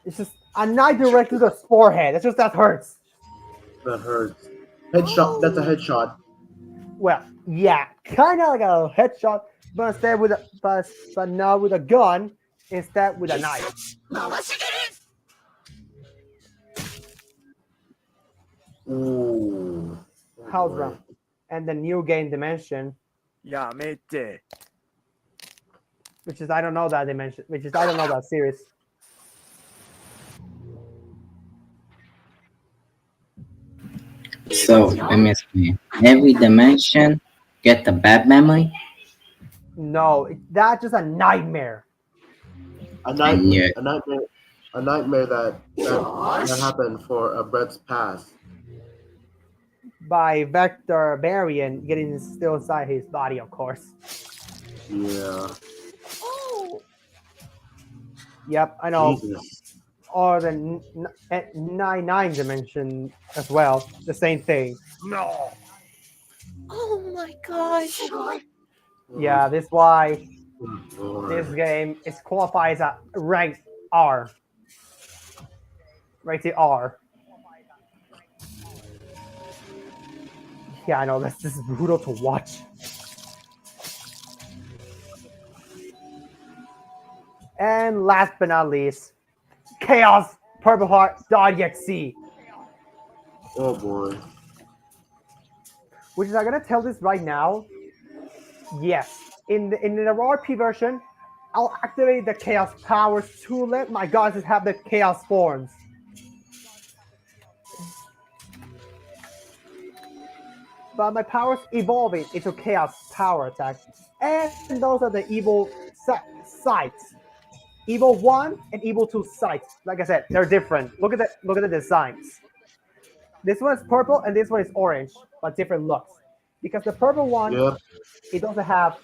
It's just a knife direct to the forehead. That hurts. That hurts. Headshot. That's a headshot. Well, yeah, kind of like a headshot, but instead with but not with a gun, instead with a knife. Ooh. How's that? And the new game dimension, やめて which is I don't know that dimension, which is I don't know that series. So let me explain. Every dimension get the bad memory. No, that's just a nightmare. A I knew nightmare, it. a nightmare that happened for Brett's past. By Vector variant getting still inside his body, of course. Yeah, Yep, I know. Jesus. Or the 9 dimension as well. The same thing. No. Oh my gosh. Yeah, this why Oh, this Lord. game is qualified as a ranked R. Rated R. Yeah, I know this is brutal to watch. And last but not least, Chaos Purple Heart.exe, Oh boy. which is I'm gonna tell this right now. Yes, in the RP version, I'll activate the Chaos powers to let my gods have the Chaos forms. But my powers evolving into Chaos power attack, and those are the evil sites. Evil 1 and Evil 2 sites. Like I said, they're different. Look at the designs. This one is purple and this one is orange, but different looks. Because the purple one, Yep. it doesn't have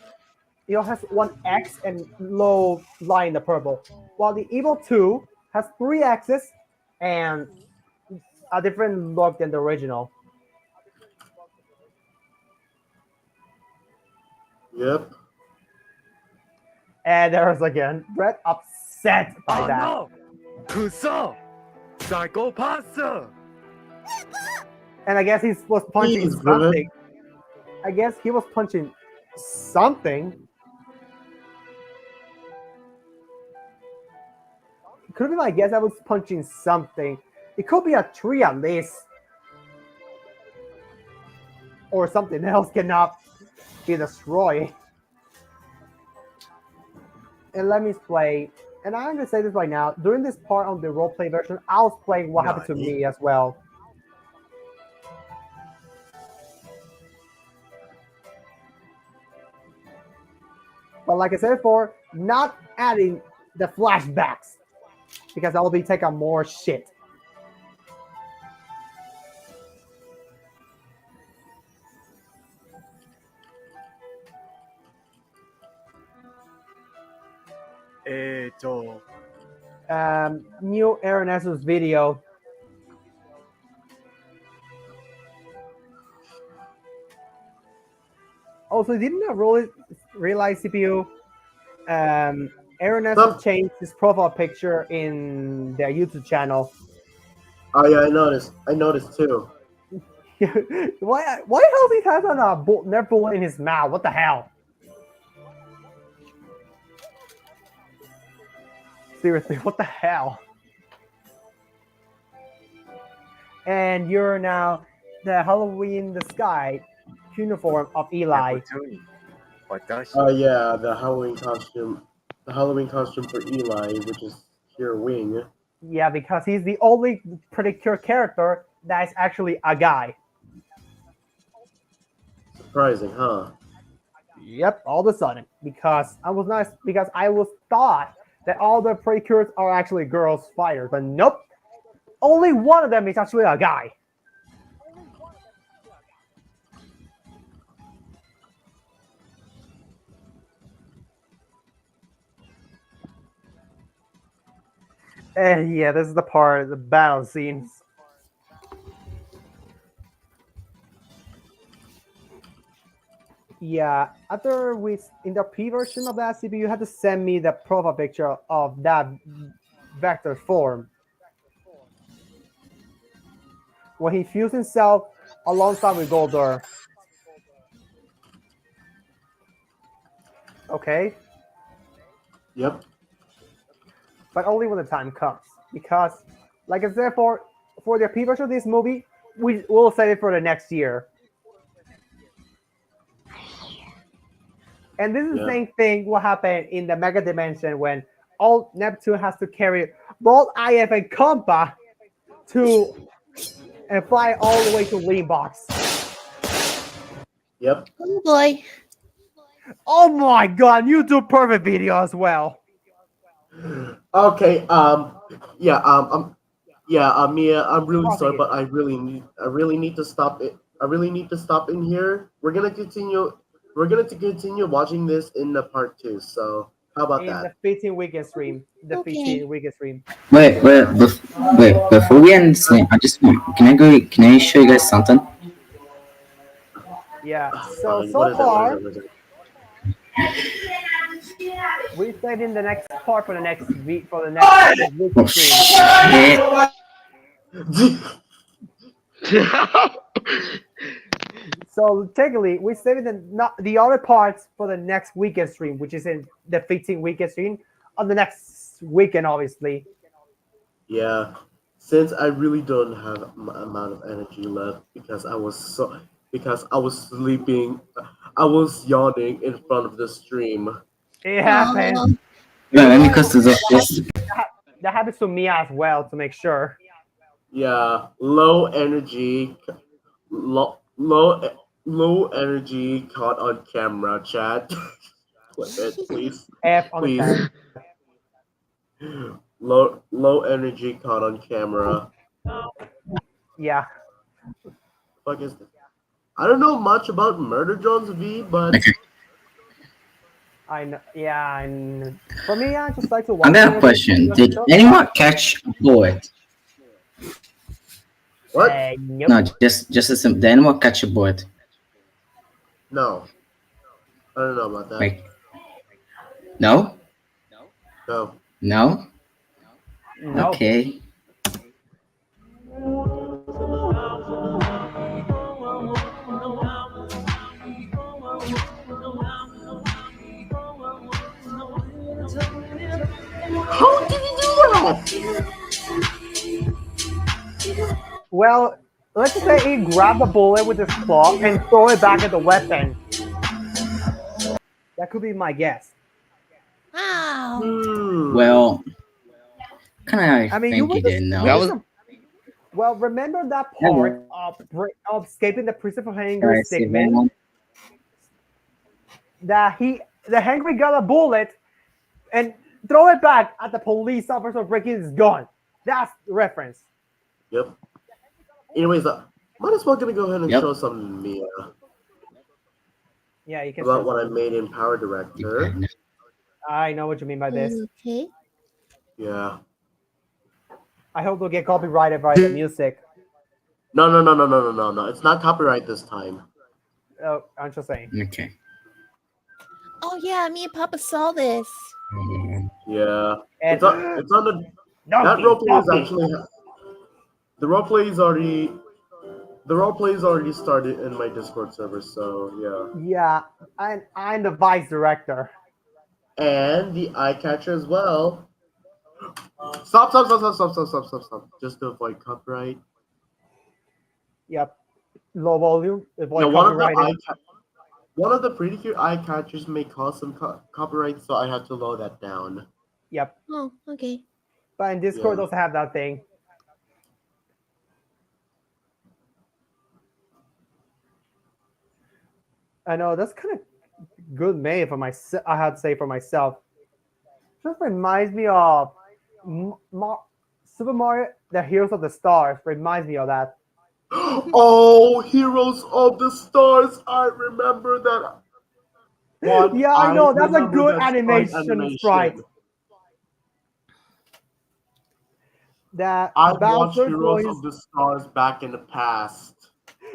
it has one X and low line in the purple. While the Evil 2 has three X's and a different look than the original. Yep. And there's again Brett upset by Oh that. no. Kuso. Psychopath. And I guess he was punching Please, Brett. something. I guess he was punching something. Could be my guess. I was punching something. It could be a tree at least, or something else cannot be destroyed. And let me play. And I'm gonna say this right now. During this part on the roleplay version, I was playing what happened to me as well. But like I said before, not adding the flashbacks because I will be taking more shit. Eto. New Aaron Esso's video. Also, didn't I really realize CPU? Aaron Essos Stop. changed his profile picture in their YouTube channel. Oh yeah, I noticed. I noticed too. Why hell he has a Nerf bullet in his mouth? What the hell? Seriously, what the hell? And you're now the Halloween the Sky uniform of Eli. Neptunia. Watashi. Oh yeah, the Halloween costume. The Halloween costume for Eli, which is here Wing. Yeah, because he's the only predictor character that is actually a guy. Surprising, huh? Yep, all of a sudden. Because I was thought that all the predictors are actually girls fighters, but nope. Only one of them is actually a guy. And yeah, this is the part of the battle scenes. Yeah, after in the P version of that CPU, you had to send me the profile picture of that vector form. When he fused himself alongside with Goldor. Okay? Yep. But only when the time comes. Because, like I said, for the P version of this movie, we'll save it for the next year. And this is the same thing what happened in the Mega Dimension when all Neptune has to carry both IF and Compa to and fly all the way to Leanbox. Yep. Oh boy. Oh my god, you do perfect video as well. Okay. Yeah. Mia. I'm really sorry, Proceed. but I really need to stop it. I really need to stop in here. We're gonna continue. We're gonna continue watching this in the part 2. So how about In the that? 15 weekend stream. The Okay. 15 weekend stream. Wait, before we end this thing, can I show you guys something? Yeah. So Fine. What so is it? What is far it? What is it? we stayed in the next part for the next week for the next Oh weekend stream. shit! So technically, we saved the other parts for the next weekend stream, which is in the 15 weekend stream on the next weekend, obviously. Yeah, since I really don't have amount of energy left because I was sleeping, I was yawning in front of the stream. It happens. Oh, No, let me cause this up. That happens to me as well, to make sure. Yeah, low energy, low energy caught on camera. Chat, clip it, please, F on the please. chat. Low energy caught on camera. Yeah. Fuck is this? I don't know much about Murder Drones V, but Okay. I know. Yeah. And for me, I just like to I watch got a it. question. Did anyone catch a bullet? what? Nope. No, just a simple. Did anyone catch a bullet? No, I don't know about that. Like, no, No. no. No. Okay. How did you do that? Well, let's just say he grabbed the bullet with his claw and throw it back at the weapon. That could be my guess. wow. Well, kind I of mean, you think were you just, didn't you know. That just was well, remember that Never. part of escaping the prison from Hangry Alright, see if Stickman? anyone. That the Hangry got a bullet and throw it back at the police officer breaking his gun. That's the reference. Yep. Anyways, might as well gonna go ahead and Yep. show some Mia Yeah, you can. about show what I something. made in Power You Director. probably know. I know what you mean by this. Okay. Yeah. I hope they'll get copyrighted by the music. No. It's not copyright this time. Oh, I'm just saying. Okay. Oh yeah, me and Papa saw this. Yeah. And It's on the that donkey, roleplay is donkey. actually the roleplay is already started in my Discord server. So yeah. Yeah, and I'm the vice director. And the eye catcher as well. Stop. Just to avoid copyright. Yep. Low volume. Avoid Yeah, copyrighted. one of the pretty cute eye catchers may cause some copyright, so I have to lower that down. Yep. Oh, okay. But in Discord Yeah. doesn't have that thing. I know that's kind of good made for myself. I had to say for myself. Just reminds me of Super Mario: The Heroes of the Stars. Reminds me of that. Oh, Heroes of the Stars! I remember that one. Yeah, I know. That's a remember good that animation sprite. That I watched Bowser Heroes goes. of the Stars back in the past.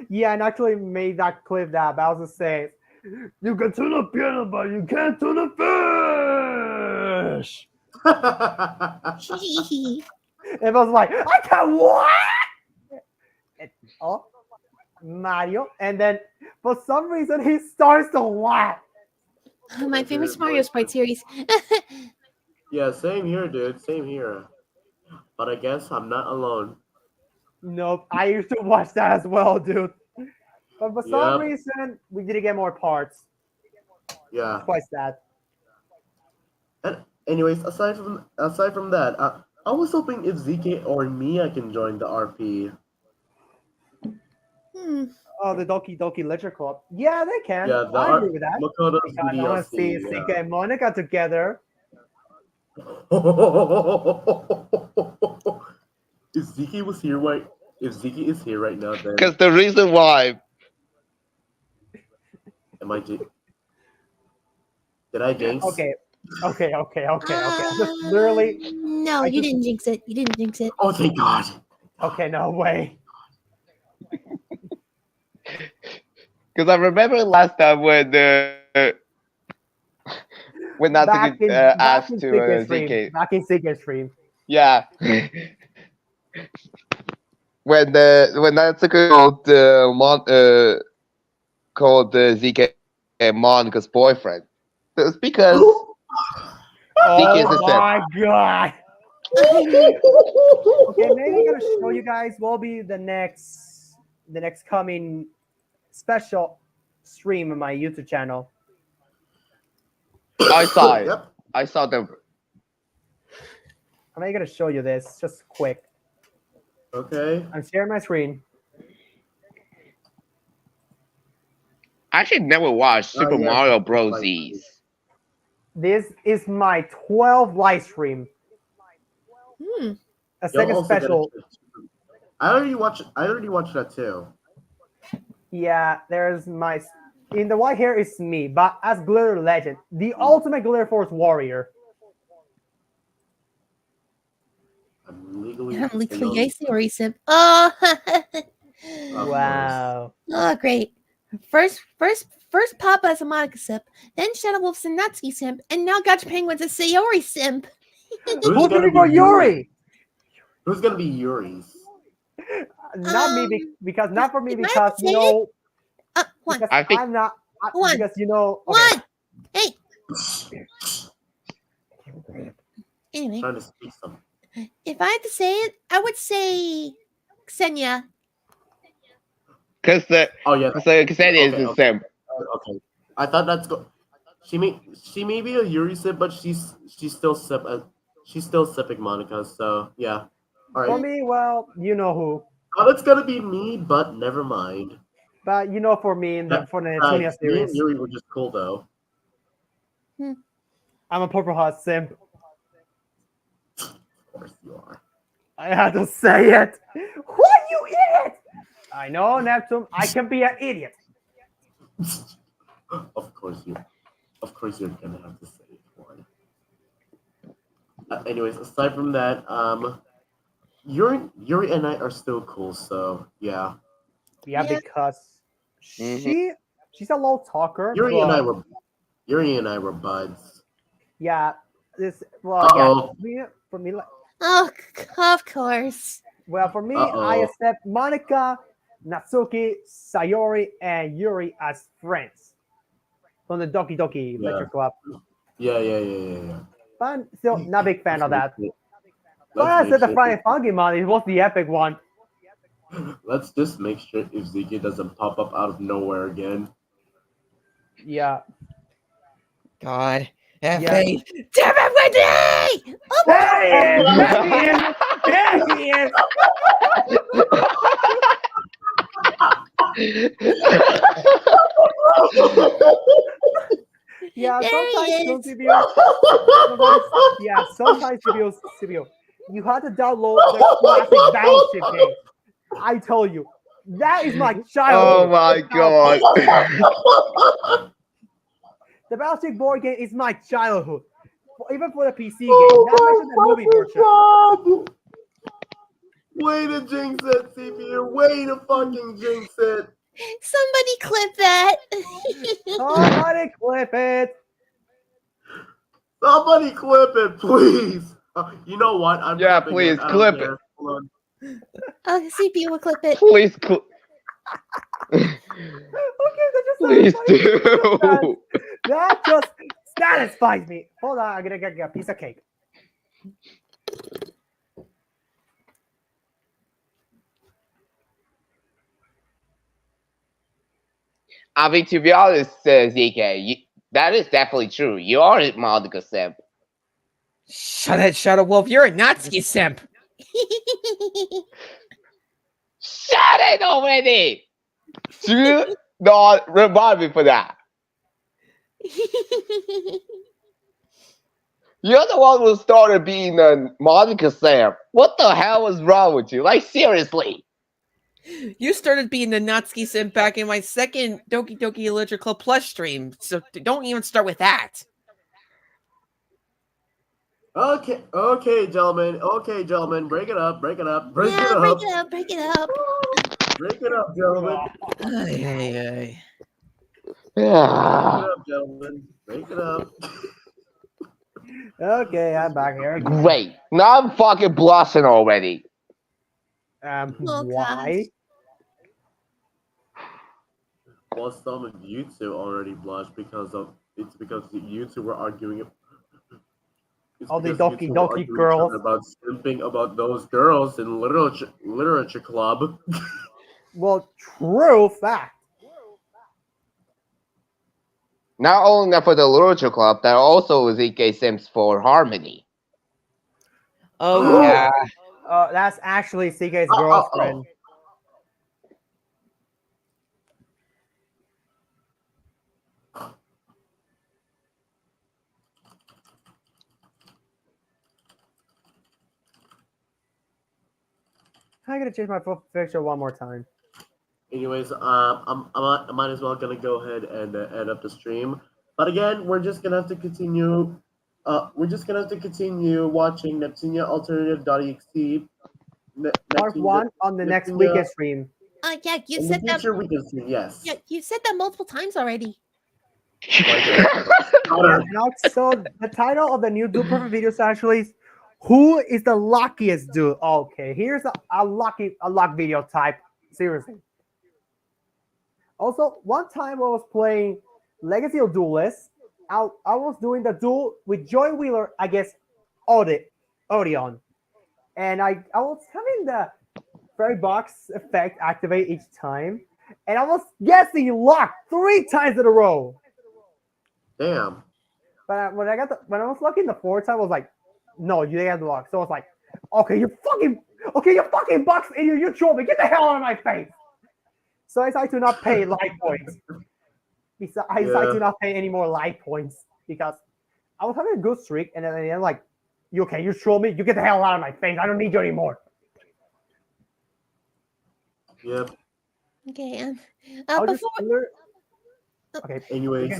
Yeah, and actually made that clip that Bowser says, "You can turn the piano, but you can't turn the fish." It was like, I can what? Oh, Mario, and then for some reason he starts to laugh. My favorite Mario Sprite series. Yeah, same here, dude. Same here. But I guess I'm not alone. Nope, I used to watch that as well, dude. But for some Yep. reason, we didn't get more parts. Yeah. Quite sad. And anyways, aside from that, I was hoping if ZK or Mia can join the RP. Hmm. Oh, the Doki Doki Literature Club. Yeah, they can. Yeah, the I art agree with that. Makoto's Because I want to see DLC. Sika and Monica together. If Ziki was here right, if Ziki is here right now, then Because the reason why. am I? Did I jinx? Okay. Just literally. No, I you just- didn't jinx it. You didn't jinx it. Oh, thank God. Okay, no way. Because I remember last time when when Back Natsuki in asked to Sika's stream. ZK. Back in Sika's stream. Yeah. when Natsuki called ZK Monica's boyfriend. It's because ZK is a Oh simp. my god. Okay, maybe I'm gonna show you guys what will be the next coming special stream on my YouTube channel. I saw it. Yep. I saw the. I'm gonna show you this just quick. Okay. I'm sharing my screen. I actually never watched Super yeah, Mario like- Bros. Z's. This is my 12th live stream. Hmm. A You'll second also get special. I already watched that too. Yeah, there's my. In the white hair is me, but as Glitter Legend, the ultimate Glitter Force warrior. I'm legally. I'm single. legally Yori simp. Oh. Of Wow. Oh, great. First Papa is a Monica simp, then Shadow Wolf's a Natsuki simp, and now Gotcha Penguin's a Sayori simp. Who's Who's gonna looking for be Yuri? Who's gonna be Yuri's? Not me, because not for me, am I because saying? One. because I think- I'm not. One. Because okay. One. Hey. Anyway, Trying to speak something. if I had to say it, I would say Xenia. Because Oh yeah. Ksenia is Okay, a okay. simp. Okay. I thought that's She may be a Yuri sip, but she's still sipping Monica. So yeah. All For right. me, well, you know who. Oh, it's gonna be me, but never mind. But you know, for me, for the Neptunia Me and series, Yuri were just cool though. I'm a Purple Heart simp. Of course you are. I had to say it. What, you idiot? I know, Neptune. I can be an idiot. Of course you're gonna have to say it, one. Anyways, aside from that, Yuri and I are still cool, so yeah. Yeah, Yeah. because she's a low talker. Yuri but and I were buds. yeah, this Uh-oh. for me, like, Oh, of course. well, for me, Uh-oh. I accept Monica, Natsuki, Sayori, and Yuri as friends from the Doki Doki Yeah. Lecture Club. Yeah. But I'm still not a big fan of that. Let's But I make said the sure- Flying Funky mod was the epic one. Let's just make sure if Zeke doesn't pop up out of nowhere again. Yeah. God. Have Yeah. faith. Damn it, Wendy! Oh, There he is! There he is! Yeah, There he sometimes is. don't sometimes CPU, you have to download the classic Battleship game. I told you, that is my Oh childhood. my god. The Battleship board game is my childhood. Even for the PC game, not mention the movie version. God! Way to jinx it, CPU. Way to fucking jinx it. Somebody clip that. Somebody clip it. Somebody clip it, please. You know what? I'm Yeah, clipping please, I don't clip care. it. Hold on. Oh, CPU will clip it. Please, Okay, that just please satisfies me. do. That just satisfies me. Hold on, I'm gonna get a piece of cake. I mean, to be honest, ZK, that is definitely true. You are a Monica simp. Shut it, Shadow Wolf. You're a Natsuki simp. Shut it already! Do not remind me for that. You're the one who started being a Monica Sam. What the hell was wrong with you? Like, seriously. You started being the Natsuki simp back in my second Doki Doki Literature Club Plus stream, so don't even start with that. Okay, gentlemen. Okay, gentlemen. Break it up. Break it up. Break it Yeah, break up. it up, break it up. Break it up, gentlemen. Ay, ay, ay. Break it Yeah. up, gentlemen. Break it up. Okay, I'm back here again. Great. Now I'm fucking blushing already. Oh, Why? Well, some of you two already blushed because you two were arguing. It's All the because you Doki two were Doki arguing each girls. other about simping about those girls in literature club. Well, true fact. Not only that for the literature club, that also is EK Sims for Harmony. Oh yeah. That's actually CK's Oh. girlfriend. I gotta change my picture one more time. Anyways, I might as well gonna go ahead and end up the stream. But again, we're just gonna have to continue. We're just gonna have to continue watching Neptunia Alternative.EXE. Part one on the next Neptunia weekend stream. Yeah, you in the said that. future weekend stream. Yes. Yeah, you said that multiple times already. Yeah, and also the title of the new Do Perfect video is actually "Who is the luckiest dude?" Okay, here's a luck video type. Seriously. Also, one time I was playing Legacy of Duelists. I was doing the duel with Joy Wheeler against Odeon. And I was having the fairy box effect activate each time. And I was guessing luck 3 times in a row. Damn. But when I was lucky the 4th time, I was like, no, you didn't have the luck. So I was like, you fucking box idiot, you troll me, get the hell out of my face. So I decided to not pay life points. I decided to not pay any more life points because I was having a good streak, and then I'm like, you troll me, you get the hell out of my face. I don't need you anymore. Yep. Okay, Okay. Anyways,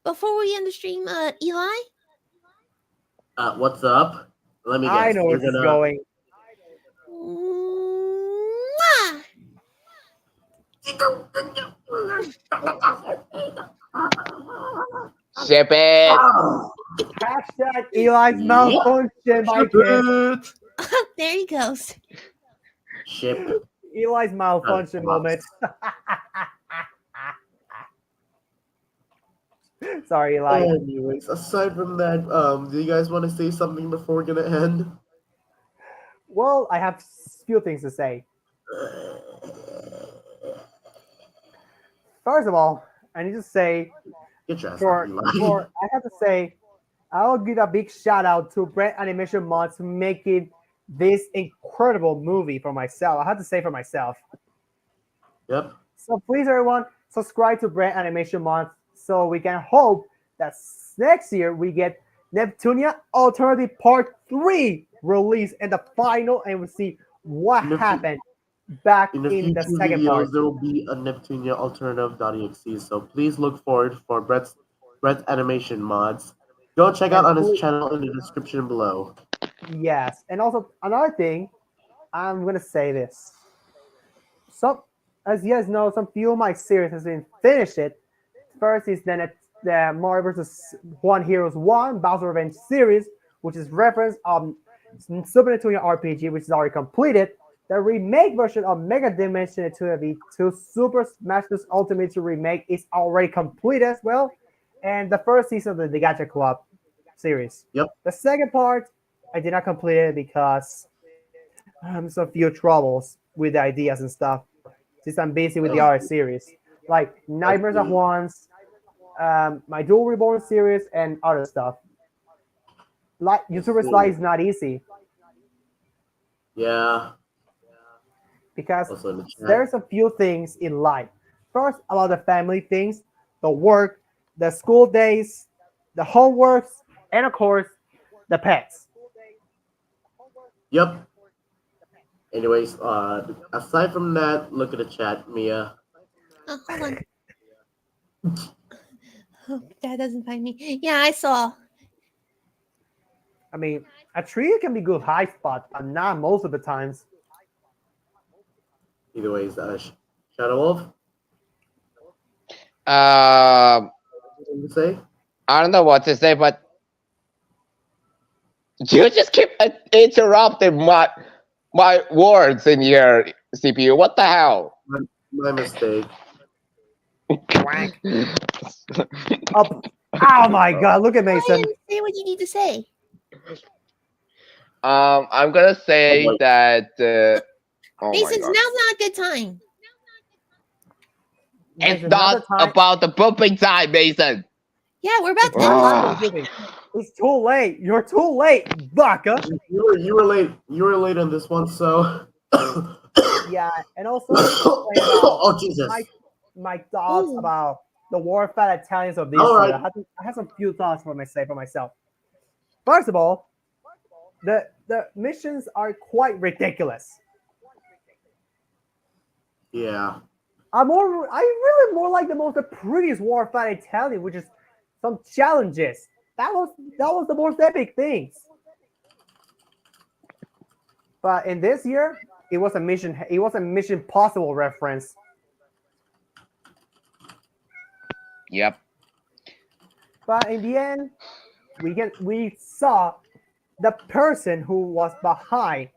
before we end the stream, Eli. What's up? Let me guess. I know where this is going. Mwah! Ship it. Hashtag Eli's malfunction, my kid. There he goes. Ship. Eli's malfunction moment. Sorry, Eli. Anyways, aside from that, do you guys want to say something before we're gonna end? Well, I have few things to say. First of all, I need to say Get your ass for off, Eli. I have to say I'll give a big shout out to BrettAnimationMods for making this incredible movie for myself. I have to say for myself. Yep. So please, everyone, subscribe to BrettAnimationMods so we can hope that next year we get Neptunia Alternative Part 3 released and the final, and we'll see what happened back in the in the future second videos, part. there will be a Neptunia Alternative.EXE. So please look forward for Brett's Animation Mods. Go check out on his channel in the description below. Yes, and also another thing, I'm gonna say this. So, as you guys know, some few of my series has been finished. First is then the Mario vs. One Heroes 1 Bowser Revenge series, which is reference Super Neptunia RPG, which is already completed. The remake version of Mega Dimension Neptunia V2 Super Smash Bros. Ultimate Remake is already complete as well. And the first season of the Gacha Club series. Yep. The second part, I did not complete it because some few troubles with the ideas and stuff. Since I'm busy with the other series, like Nightmares at Once, my Dual Reborn series, and other stuff. Like YouTuber's life is not easy. Yeah. because Also in the chat. there's a few things in life. First, about the family things, the work, the school days, the homeworks, and of course, the pets. Yep. Anyways, aside from that, look at the chat, Mia. Oh, hold on. Hope Dad doesn't find me. Yeah, I saw. I mean, a tree can be good high spot, but not most of the times. Either ways, Shadow Wolf, Um, anything to say? I don't know what to say, but you just keep interrupting my words in your CPU. What the hell? My mistake. Quack. Up. Oh my God! Look at Go Mason. ahead and say what you need to say. I'm gonna say boy. that. Oh my Mason's god! now's not a good time. It's Mason, not another time. about the pooping time, Mason. Yeah, we're about to It's end Ah. this. It's too late. You're too late, Baka. You were late. You were late on this one, so. Yeah, and also let me explain about Oh Jesus! my thoughts Ooh. about the warfare Italians of this All year. right. I have some few thoughts for myself. First of all, the missions are quite ridiculous. Yeah. I really more like the prettiest warfare Italian, which is some challenges. That was the most epic things. But in this year, it was a mission. It was a Mission Possible reference. Yep. But in the end, we saw the person who was behind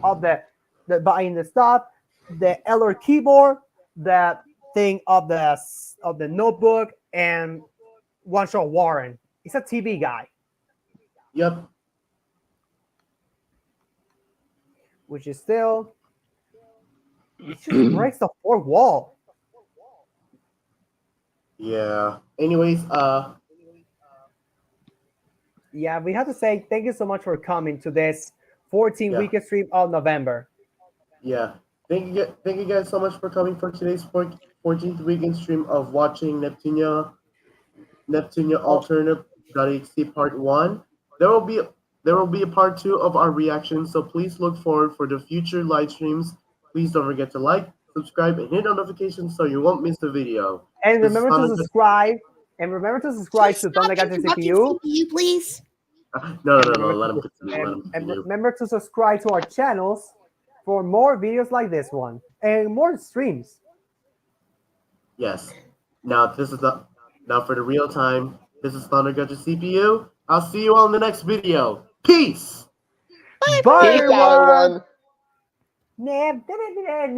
of the behind the stuff, the Eller keyboard, the thing of the notebook, and One Shot Warren. He's a TV guy, Yep. which is still it just breaks the fourth wall. Yeah. Anyways, Yeah, we have to say thank you so much for coming to this 14-week stream of November. yeah. Thank you guys so much for coming for today's 14th weekend stream of watching Neptunia Alternative.EXE Part 1. There will be a part 2 of our reaction, so please look forward for the future live streams. Please don't forget to like, subscribe, and hit notifications so you won't miss the video. And This is remember to Sonic- subscribe. And remember to subscribe Please to stop Don't Get interrupting CPU. CPU, please. No, let him continue. Let him And continue. remember to subscribe to our channels for more videos like this one and more streams. Yes. Now for the real time. This is Thunder Gadget CPU. I'll see you all in the next video. Peace. Bye, Peace out, everyone. everyone.